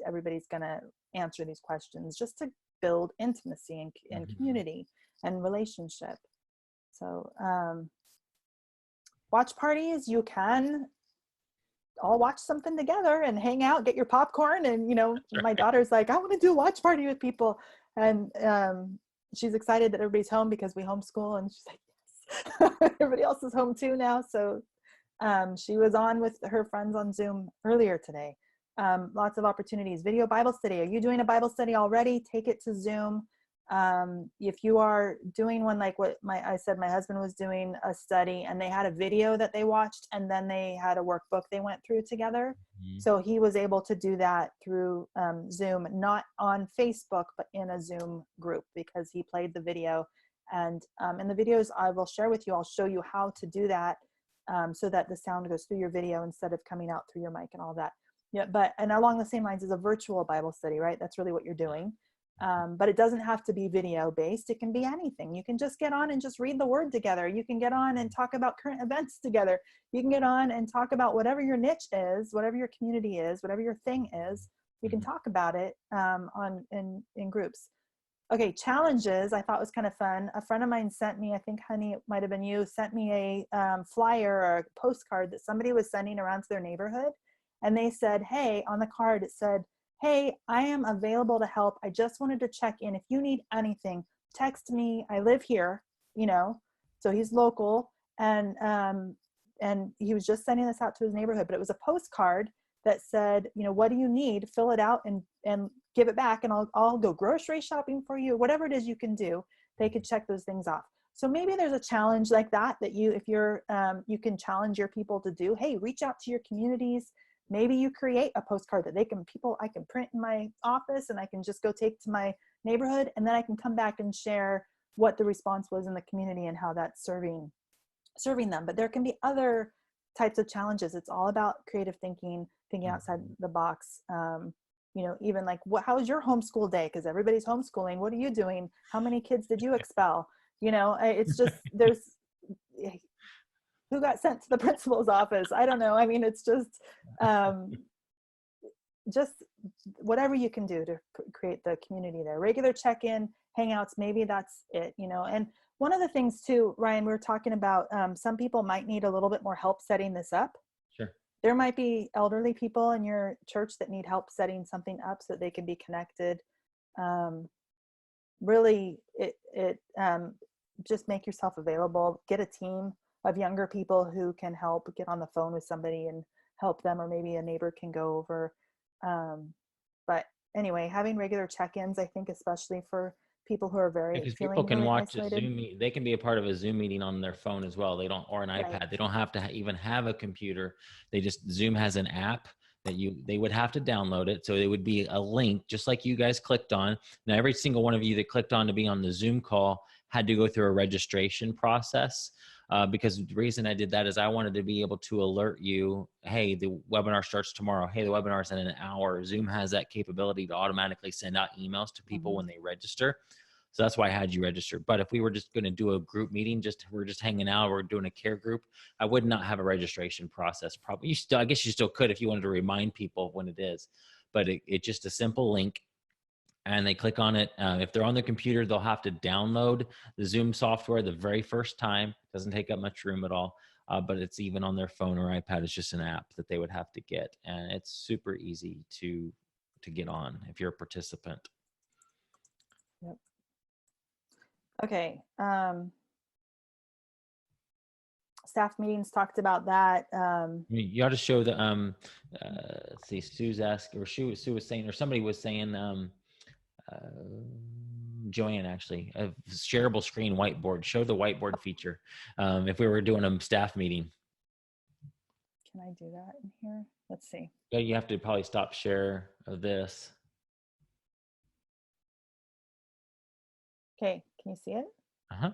everybody's going to answer these questions just to build intimacy and community and relationship. So watch parties, you can all watch something together and hang out, get your popcorn. And, you know, my daughter's like, I want to do a watch party with people. And she's excited that everybody's home because we homeschool. And she's like, yes, everybody else is home too now. So she was on with her friends on Zoom earlier today. Lots of opportunities. Video Bible study. Are you doing a Bible study already? Take it to Zoom. If you are doing one like what I said, my husband was doing a study, and they had a video that they watched, and then they had a workbook they went through together. So he was able to do that through Zoom, not on Facebook, but in a Zoom group, because he played the video. And in the videos I will share with you, I'll show you how to do that, so that the sound goes through your video instead of coming out through your mic and all that. Yeah, and along the same lines as a virtual Bible study, right? That's really what you're doing. But it doesn't have to be video based. It can be anything. You can just get on and just read the word together. You can get on and talk about current events together. You can get on and talk about whatever your niche is, whatever your community is, whatever your thing is. You can talk about it in groups. Okay, challenges I thought was kind of fun. A friend of mine sent me, I think, honey, it might have been you, sent me a flyer or a postcard that somebody was sending around to their neighborhood. And they said, hey, on the card, it said, hey, I am available to help. I just wanted to check in. If you need anything, text me. I live here, you know, so he's local. And he was just sending this out to his neighborhood, but it was a postcard that said, you know, what do you need? Fill it out and give it back, and I'll go grocery shopping for you. Whatever it is you can do, they could check those things off. So maybe there's a challenge like that if you're you can challenge your people to do. Hey, reach out to your communities. Maybe you create a postcard that I can print in my office, and I can just go take to my neighborhood, and then I can come back and share what the response was in the community and how that's serving them. But there can be other types of challenges. It's all about creative thinking outside the box. You know, even like, how was your homeschool day? Because everybody's homeschooling. What are you doing? How many kids did you expel? You know, it's just, who got sent to the principal's office? I don't know. I mean, it's just whatever you can do to create the community there. Regular check-in, hangouts, maybe that's it, you know. And one of the things too, Ryan, we were talking about, some people might need a little bit more help setting this up. Sure. There might be elderly people in your church that need help setting something up so that they can be connected. Really, just make yourself available. Get a team of younger people who can help. Get on the phone with somebody and help them, or maybe a neighbor can go over. But anyway, having regular check-ins, I think, especially for people who are Because feeling people can really watch isolated. a Zoom. They can be a part of a Zoom meeting on their phone as well. Or an iPad. Right. They don't have to even have a computer. Zoom has an app that they would have to download it. So it would be a link, just like you guys clicked on. Now, every single one of you that clicked on to be on the Zoom call had to go through a registration process. because the reason I did that is I wanted to be able to alert you, hey, the webinar starts tomorrow. Hey, the webinar is in an hour. Zoom has that capability to automatically send out emails to people when they register. So that's why I had you register. But if we were just going to do a group meeting, we're just hanging out, we're doing a care group, I would not have a registration process. Probably I guess you still could if you wanted to remind people when it is, but it's just a simple link. And they click on it. If they're on the computer, they'll have to download the Zoom software the very first time. It doesn't take up much room at all, but it's even on their phone or iPad. It's just an app that they would have to get, and it's super easy to get on if you're a participant. Yep. Okay. Staff meetings, talked about that. You ought to show the let's see, Sue's asking, or Sue was saying, or somebody was saying, Joanne actually, a shareable screen whiteboard. Show the whiteboard feature if we were doing a staff meeting. Can I do that in here? Let's see. Yeah, you have to probably stop share of this. Okay, can you see it? Uh-huh.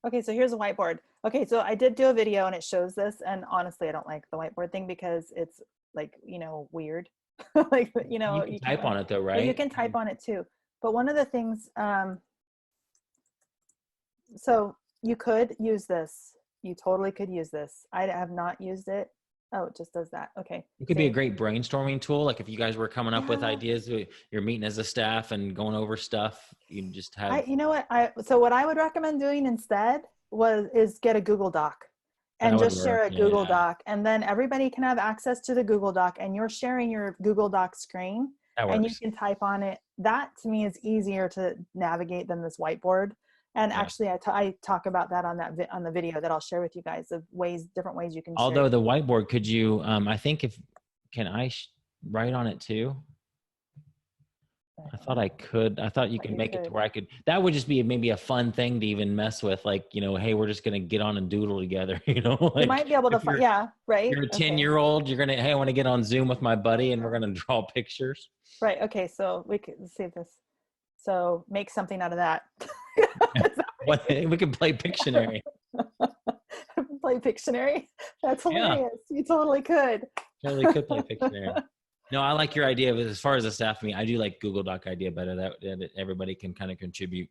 Okay, so here's a whiteboard. Okay, so I did do a video and it shows this, and honestly, I don't like the whiteboard thing because it's like, you know, weird. Like, you know, you can type on it though, right? You can type on it too. But one of the things, so you could use this. You totally could use this. I have not used it. Oh, it just does that. Okay. It could be a great brainstorming tool. Like if you guys were coming up with ideas, you're meeting as a staff and going over stuff, you can just have. You know what? So what I would recommend doing instead is get a Google Doc and just share a Google Doc, and then everybody can have access to the Google Doc, and you're sharing your Google Doc screen, and you can type on it. That to me is easier to navigate than this whiteboard. And actually, I talk about that on the video that I'll share with you guys of different ways you can. Although the whiteboard, could you? I think can I write on it too? I thought I could. I thought you could make it to where I could. That would just be maybe a fun thing to even mess with. Like, you know, hey, we're just gonna get on and doodle together. You know, like you might be able to find. Yeah, right. You're a 10-year-old. You're gonna, hey, I want to get on Zoom with my buddy, and we're gonna draw pictures. Right. Okay. So we could see this. So make something out of that. We could play Pictionary. Play Pictionary. That's hilarious. Yeah. You totally could. Totally could play Pictionary. No, I like your idea, but as far as the staff meeting, I do like Google Doc idea better. That everybody can kind of contribute.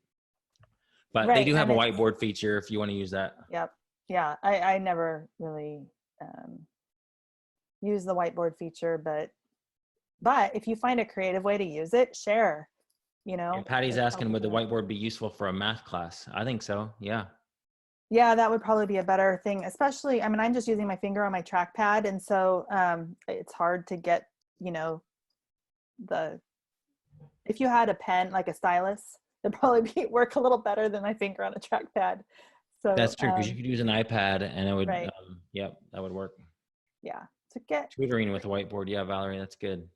But they do have a whiteboard feature if you want to use that. Yep. Yeah. I never really use the whiteboard feature, but if you find a creative way to use it, share. You know. And Patty's asking, would the whiteboard be useful for a math class? I think so. Yeah. Yeah, that would probably be a better thing, especially, I mean, I'm just using my finger on my trackpad. And so it's hard to get, you know, if you had a pen, like a stylus, it'd probably work a little better than my finger on a trackpad. So that's true, because you could use an iPad and it would, yep, that would work. Yeah. To get tutoring with a whiteboard. Yeah, Valerie, that's good.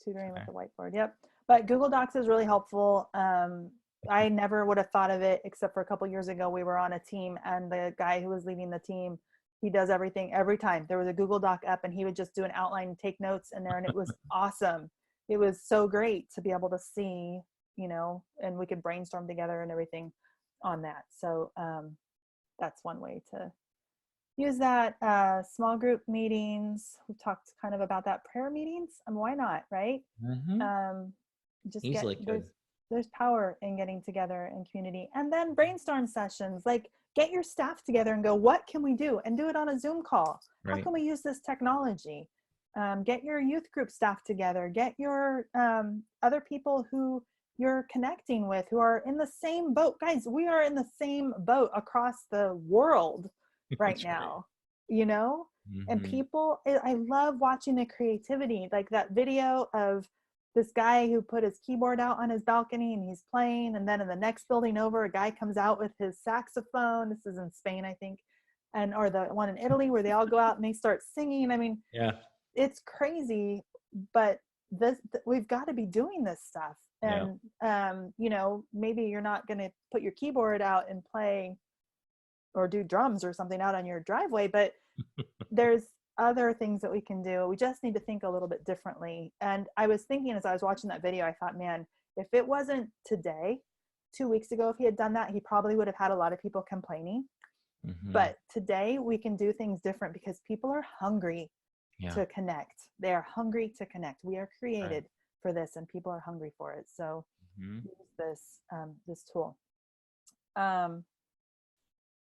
Tutoring with a whiteboard. Yep. But Google Docs is really helpful. I never would have thought of it except for a couple years ago. We were on a team, and the guy who was leading the team, he does everything every time. There was a Google Doc up, and he would just do an outline and take notes in there, and it was awesome. It was so great to be able to see, you know, and we could brainstorm together and everything on that. So that's one way to use that. Small group meetings. We've talked kind of about that. Prayer meetings. Why not, right? Mm-hmm. Just easily there's power in getting together in community. And then brainstorm sessions, like get your staff together and go, what can we do? And do it on a Zoom call. Right. How can we use this technology? Get your youth group staff together, get your other people who you're connecting with who are in the same boat. Guys, we are in the same boat across the world right now, you know? Mm-hmm. And people, I love watching the creativity, like that video of this guy who put his keyboard out on his balcony and he's playing, and then in the next building over, a guy comes out with his saxophone. This is in Spain, I think, or the one in Italy where they all go out and they start singing. I mean, yeah, it's crazy, but we've got to be doing this stuff. And you know, maybe you're not going to put your keyboard out and play or do drums or something out on your driveway, but there's other things that we can do. We just need to think a little bit differently. And I was thinking as I was watching that video, I thought, man, if it wasn't today, 2 weeks ago, if he had done that, he probably would have had a lot of people complaining. But today we can do things different because people are hungry to connect. They are hungry to connect. We are created for this, and people are hungry for it. So use this tool.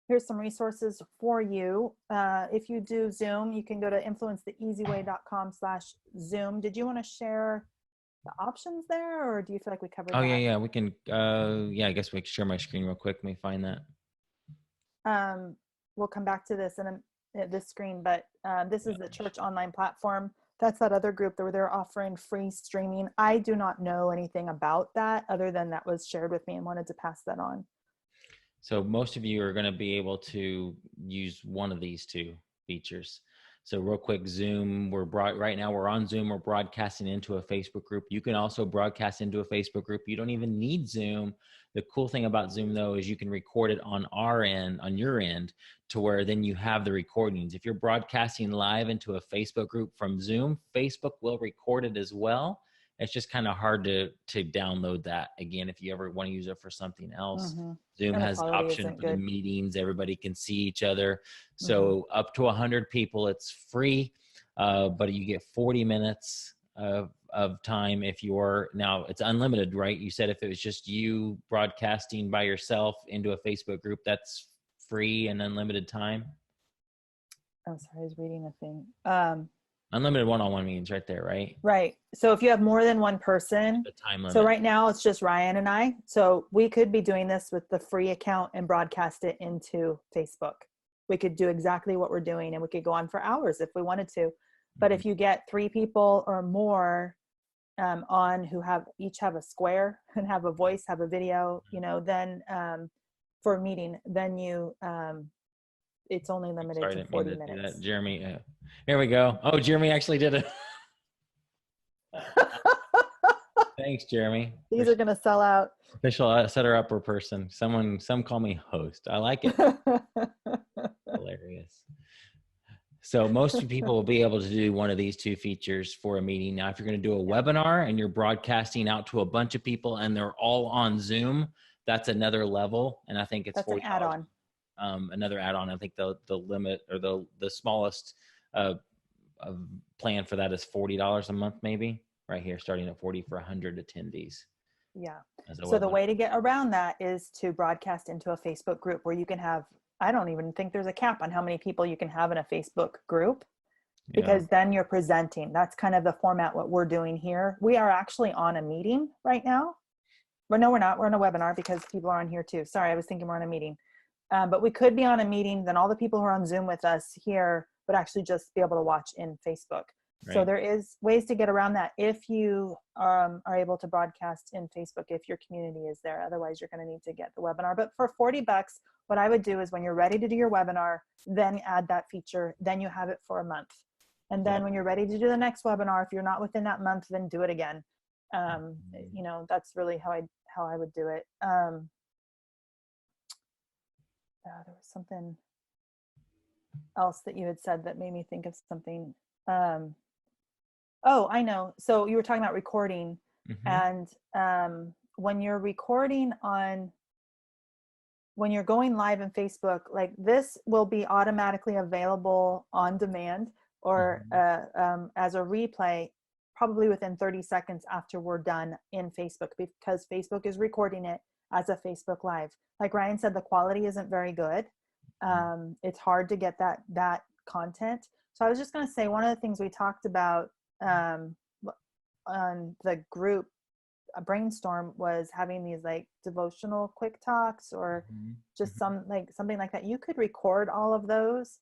Here's some resources for you. If you do Zoom, you can go to influencetheeasyway.com/Zoom. Did you want to share the options there, or do you feel like we covered that? Yeah, we can. I guess we can share my screen real quick. Let me find that. We'll come back to this in this screen, but this is the church online platform. That's that other group where they're offering free streaming. I do not know anything about that other than that was shared with me and wanted to pass that on. So most of you are going to be able to use one of these two features. So real quick, Zoom, right now we're on Zoom, we're broadcasting into a Facebook group. You can also broadcast into a Facebook group. You don't even need Zoom. The cool thing about Zoom though, is you can record it on our end, on your end, to where then you have the recordings. If you're broadcasting live into a Facebook group from Zoom, Facebook will record it as well. It's just kind of hard to download that again if you ever want to use it for something else. Zoom has the option for the meetings. Everybody can see each other. So up to 100 people, it's free, but you get 40 minutes of time if you're, now it's unlimited, right? You said if it was just you broadcasting by yourself into a Facebook group, that's free and unlimited time. I'm sorry, I was reading a thing. Unlimited one-on-one meetings right there, right? Right. So if you have more than one person, the time limit. So right now it's just Ryan and I. So we could be doing this with the free account and broadcast it into Facebook. We could do exactly what we're doing, and we could go on for hours if we wanted to. But if you get 3 people or more on who each have a square and have a voice, have a video, then for a meeting, then you it's only limited to 40 minutes. Jeremy, here we go. Oh, Jeremy actually did it. Thanks, Jeremy. These are going to sell out. Official setter-upper person. Some call me host. I like it. Hilarious. So most people will be able to do one of these two features for a meeting. Now, if you're going to do a webinar and you're broadcasting out to a bunch of people and they're all on Zoom, that's another level. And I think it's $40. An add-on. Another add-on. I think the limit or the smallest plan for that is $40 a month, maybe. Right here, starting at 40 for 100 attendees. Yeah. So the way to get around that is to broadcast into a Facebook group where you can have, I don't even think there's a cap on how many people you can have in a Facebook group, because then you're presenting. That's kind of the format, what we're doing here. We are actually on a meeting right now. But no, we're not. We're on a webinar because people are on here too. Sorry, I was thinking we're on a meeting. But we could be on a meeting, then all the people who are on Zoom with us here would actually just be able to watch in Facebook. Right. So there is ways to get around that if you are able to broadcast in Facebook, if your community is there. Otherwise, you're going to need to get the webinar. But for $40, what I would do is when you're ready to do your webinar, then add that feature. Then you have it for a month. And then when you're ready to do the next webinar, if you're not within that month, then do it again. That's really how I would do it. There was something else that you had said that made me think of something. Oh, I know. So you were talking about recording, and when you're recording when you're going live in Facebook, like this will be automatically available on demand or as a replay, probably within 30 seconds after we're done in Facebook, because Facebook is recording it as a Facebook Live. Like Ryan said, the quality isn't very good. It's hard to get that content. So I was just going to say, one of the things we talked about on the group brainstorm was having these like devotional quick talks or just something like that. You could record all of those,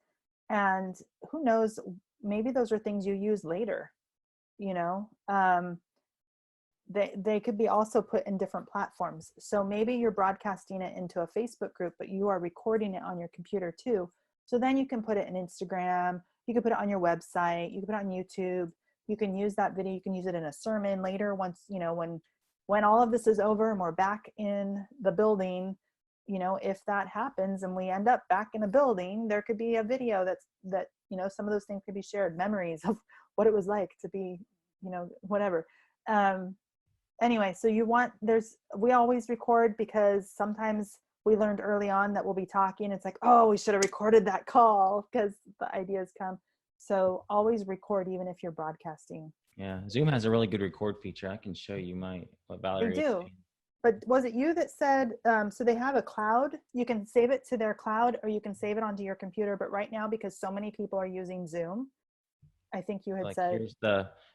and who knows, maybe those are things you use later. They could be also put in different platforms. So maybe you're broadcasting it into a Facebook group, but you are recording it on your computer too. So then you can put it in Instagram, you can put it on your website, you can put it on YouTube, you can use that video, you can use it in a sermon later once, when all of this is over and we're back in the building, if that happens and we end up back in a building, there could be a video that some of those things could be shared, memories of what it was like to be, whatever. Anyway, so we always record because sometimes we learned early on that we'll be talking. It's like, oh, we should have recorded that call because the ideas come. So always record, even if you're broadcasting. Yeah, Zoom has a really good record feature. I can show you what They Valerie was do. saying. But was it you that said, so they have a cloud, you can save it to their cloud or you can save it onto your computer. But right now, because so many people are using Zoom, I think you had Like said, here's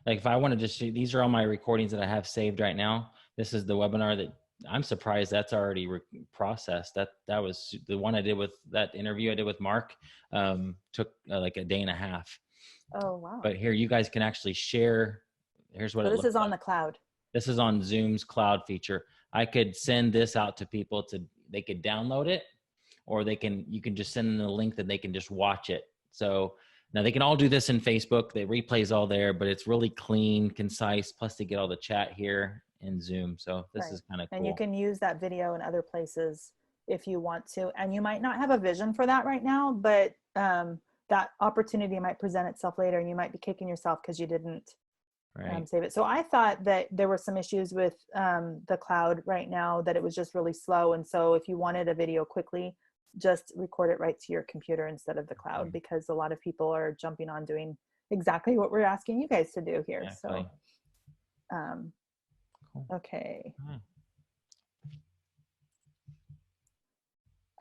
if I wanted to see, these are all my recordings that I have saved right now. This is the webinar that I'm surprised that's already processed. That was the one I did with that interview I did with Mark. Took like a day and a half. oh, wow. But here you guys can actually share. Here's what So it this looks is on like. the cloud. This is on Zoom's cloud feature. I could send this out to people they could download it, or you can just send them the link that they can just watch it. So now they can all do this in Facebook. The replay's all there, but it's really clean, concise. Plus they get all the chat here in Zoom. So this is kind of cool. And you can use that video in other places if you want to. And you might not have a vision for that right now, but that opportunity might present itself later and you might be kicking yourself because you didn't save it. So I thought that there were some issues with the cloud right now, that it was just really slow. And so if you wanted a video quickly, just record it right to your computer instead of the cloud, because a lot of people are jumping on doing exactly what we're asking you guys to do here. Exactly. So, Cool. okay.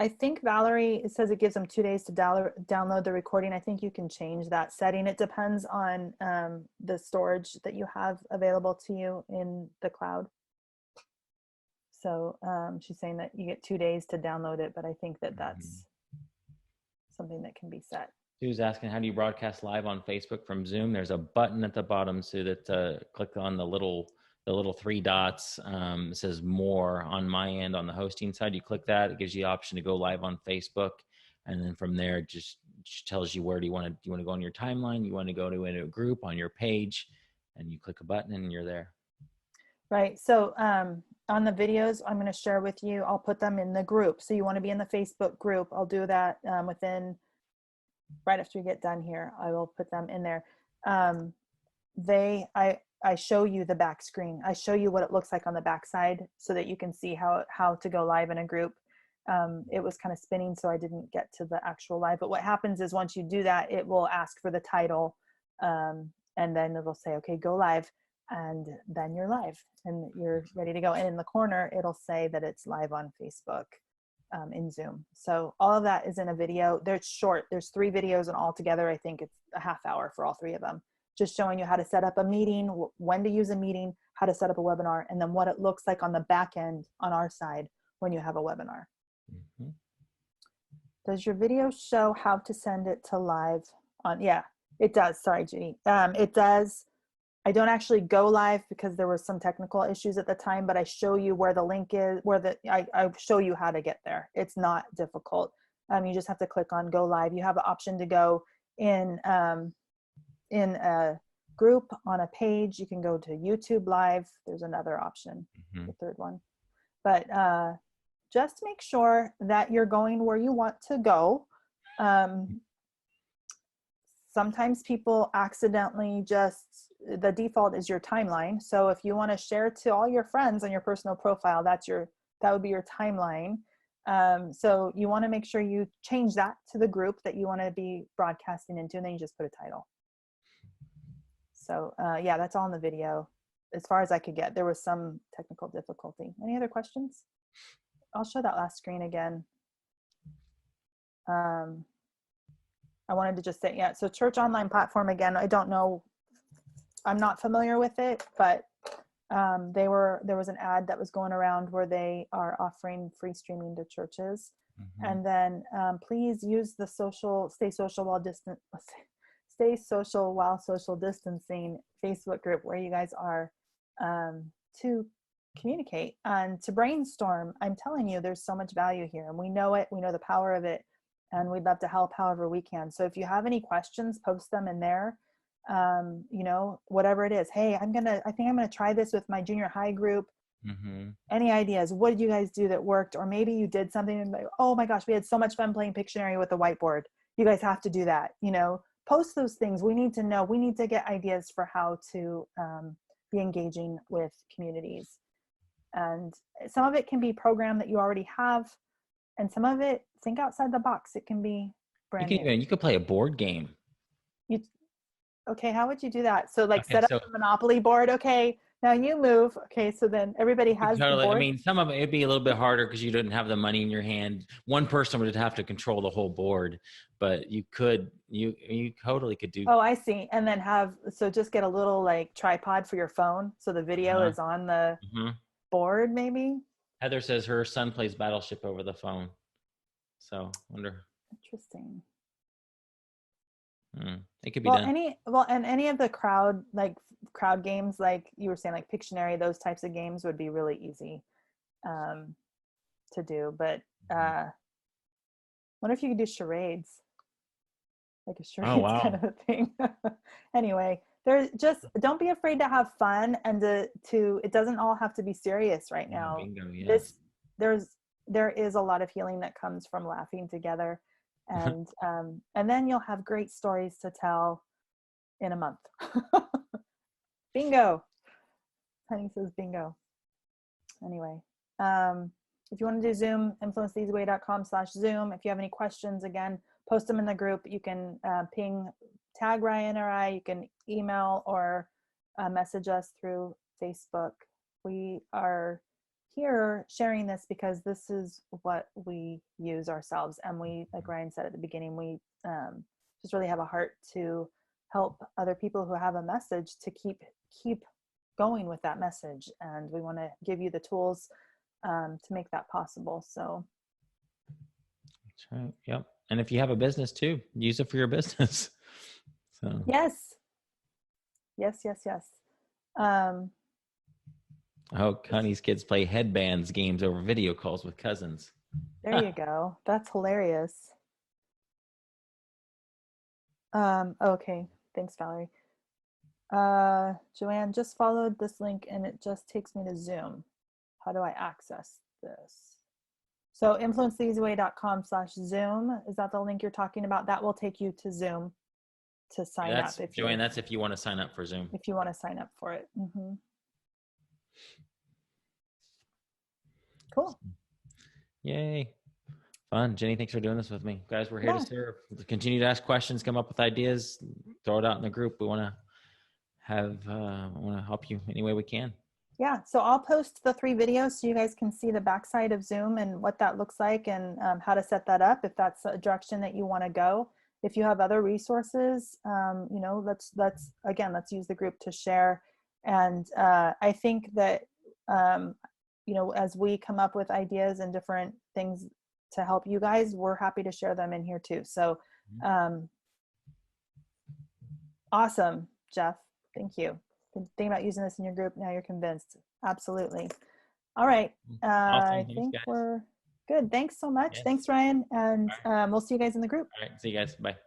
I think Valerie, it says it gives them 2 days to download the recording. I think you can change that setting. It depends on the storage that you have available to you in the cloud. So she's saying that you get 2 days to download it, but I think that that's something that can be set. Sue's asking, how do you broadcast live on Facebook from Zoom? There's a button at the bottom, Sue, that click on the little 3 dots. It says more on my end on the hosting side. You click that, it gives you the option to go live on Facebook. And then from there, it just tells you where do you want to go on your timeline. You want to go to a group on your page, and you click a button and you're there. Right. So on the videos I'm going to share with you, I'll put them in the group. So you want to be in the Facebook group. I'll do that right after we get done here. I will put them in there. I show you the back screen. I show you what it looks like on the back side so that you can see how to go live in a group. It was kind of spinning, so I didn't get to the actual live. But what happens is once you do that, it will ask for the title, and then it'll say, okay, go live. And then you're live and you're ready to go. And in the corner, it'll say that it's live on Facebook in Zoom. So all of that is in a video. They're short. There's 3 videos, and all together, I think it's a half hour for all 3 of them. Just showing you how to set up a meeting, when to use a meeting, how to set up a webinar, and then what it looks like on the back end on our side when you have a webinar. Mm-hmm. Does your video show how to send it to live on? Yeah, it does. Sorry, Judy. It does. I don't actually go live because there were some technical issues at the time, but I show you where the link is, I show you how to get there. It's not difficult. You just have to click on go live. You have the option to go in a group, on a page. You can go to YouTube live. There's another option, the 3rd one. But just make sure that you're going where you want to go. Sometimes people accidentally the default is your timeline. So if you want to share to all your friends on your personal profile, that would be your timeline. So you want to make sure you change that to the group that you want to be broadcasting into, and then you just put a title. So yeah, that's all in the video as far as I could get. There was some technical difficulty. Any other questions? I'll show that last screen again. I wanted to just say, yeah, so Church Online Platform, again, I don't know, I'm not familiar with it, but there was an ad that was going around where they are offering free streaming to churches. And then please use the stay social while social distancing Facebook group where you guys are to communicate and to brainstorm. I'm telling you, there's so much value here, and we know it. We know the power of it, and we'd love to help however we can. So if you have any questions, post them in there. You know, whatever it is. Hey, I think I'm gonna try this with my junior high group. Any ideas? What did you guys do that worked? Or maybe you did something and oh my gosh, we had so much fun playing Pictionary with the whiteboard. You guys have to do that. You know, post those things. We need to know. We need to get ideas for how to be engaging with communities. And some of it can be program that you already have. and some of it, think outside the box. It can be brand new. You could play a board game. You okay? How would you do that? So like Okay, set up so a Monopoly board. Okay, now you move. Okay, so then everybody has the totally. I board. mean, some of it'd be a little bit harder because you didn't have the money in your hand. One person would have to control the whole board, but you totally could do. Oh, I see. And then so just get a little like tripod for your phone so the video is on the board, maybe. Heather says her son plays Battleship over the phone. So wonder. Interesting. It could be done. And any of the crowd games, like you were saying, like Pictionary, those types of games would be really easy to do. But wonder if you could do charades, like a charades kind of a thing. Anyway, don't be afraid to have fun, and it doesn't all have to be serious right now. Bingo, yes. There is a lot of healing that comes from laughing together, and then you'll have great stories to tell in a month. Bingo. Honey says bingo. Anyway, if you want to do Zoom, influencetheeasyway.com/Zoom. If you have any questions, again, post them in the group. You can tag Ryan or I. You can email or message us through Facebook. We are here sharing this because this is what we use ourselves, and we, like Ryan said at the beginning, we just really have a heart to help other people who have a message to keep going with that message, and we want to give you the tools to make that possible. So that's right. Yep. And if you have a business too, use it for your business. So yes. I hope Connie's kids play headbands games over video calls with cousins. There you go. That's hilarious. Okay. Thanks, Valerie. Joanne, just followed this link and it just takes me to Zoom. How do I access this? So influencetheeasyway.com/Zoom. Is that the link you're talking about? That will take you to Zoom to sign up. Joanne, that's if you want to sign up for Zoom. If you want to sign up for it. Mm-hmm. Cool. Yay. Fun. Jenny, thanks for doing this with me. Guys, we're here to serve. Continue to ask questions, come up with ideas, throw it out in the group. We want to help you any way we can. Yeah, so I'll post the 3 videos so you guys can see the backside of Zoom and what that looks like, and how to set that up if that's a direction that you want to go. If you have other resources, let's use the group to share. And I think that, as we come up with ideas and different things to help you guys, we're happy to share them in here too. So awesome, Jeff. Thank you. Been thinking about using this in your group. Now you're convinced. Absolutely. All right. Awesome. I think we're good. Thanks so much. Yes. Thanks, Ryan. And we'll see you guys in the group. All right. See you guys. Bye.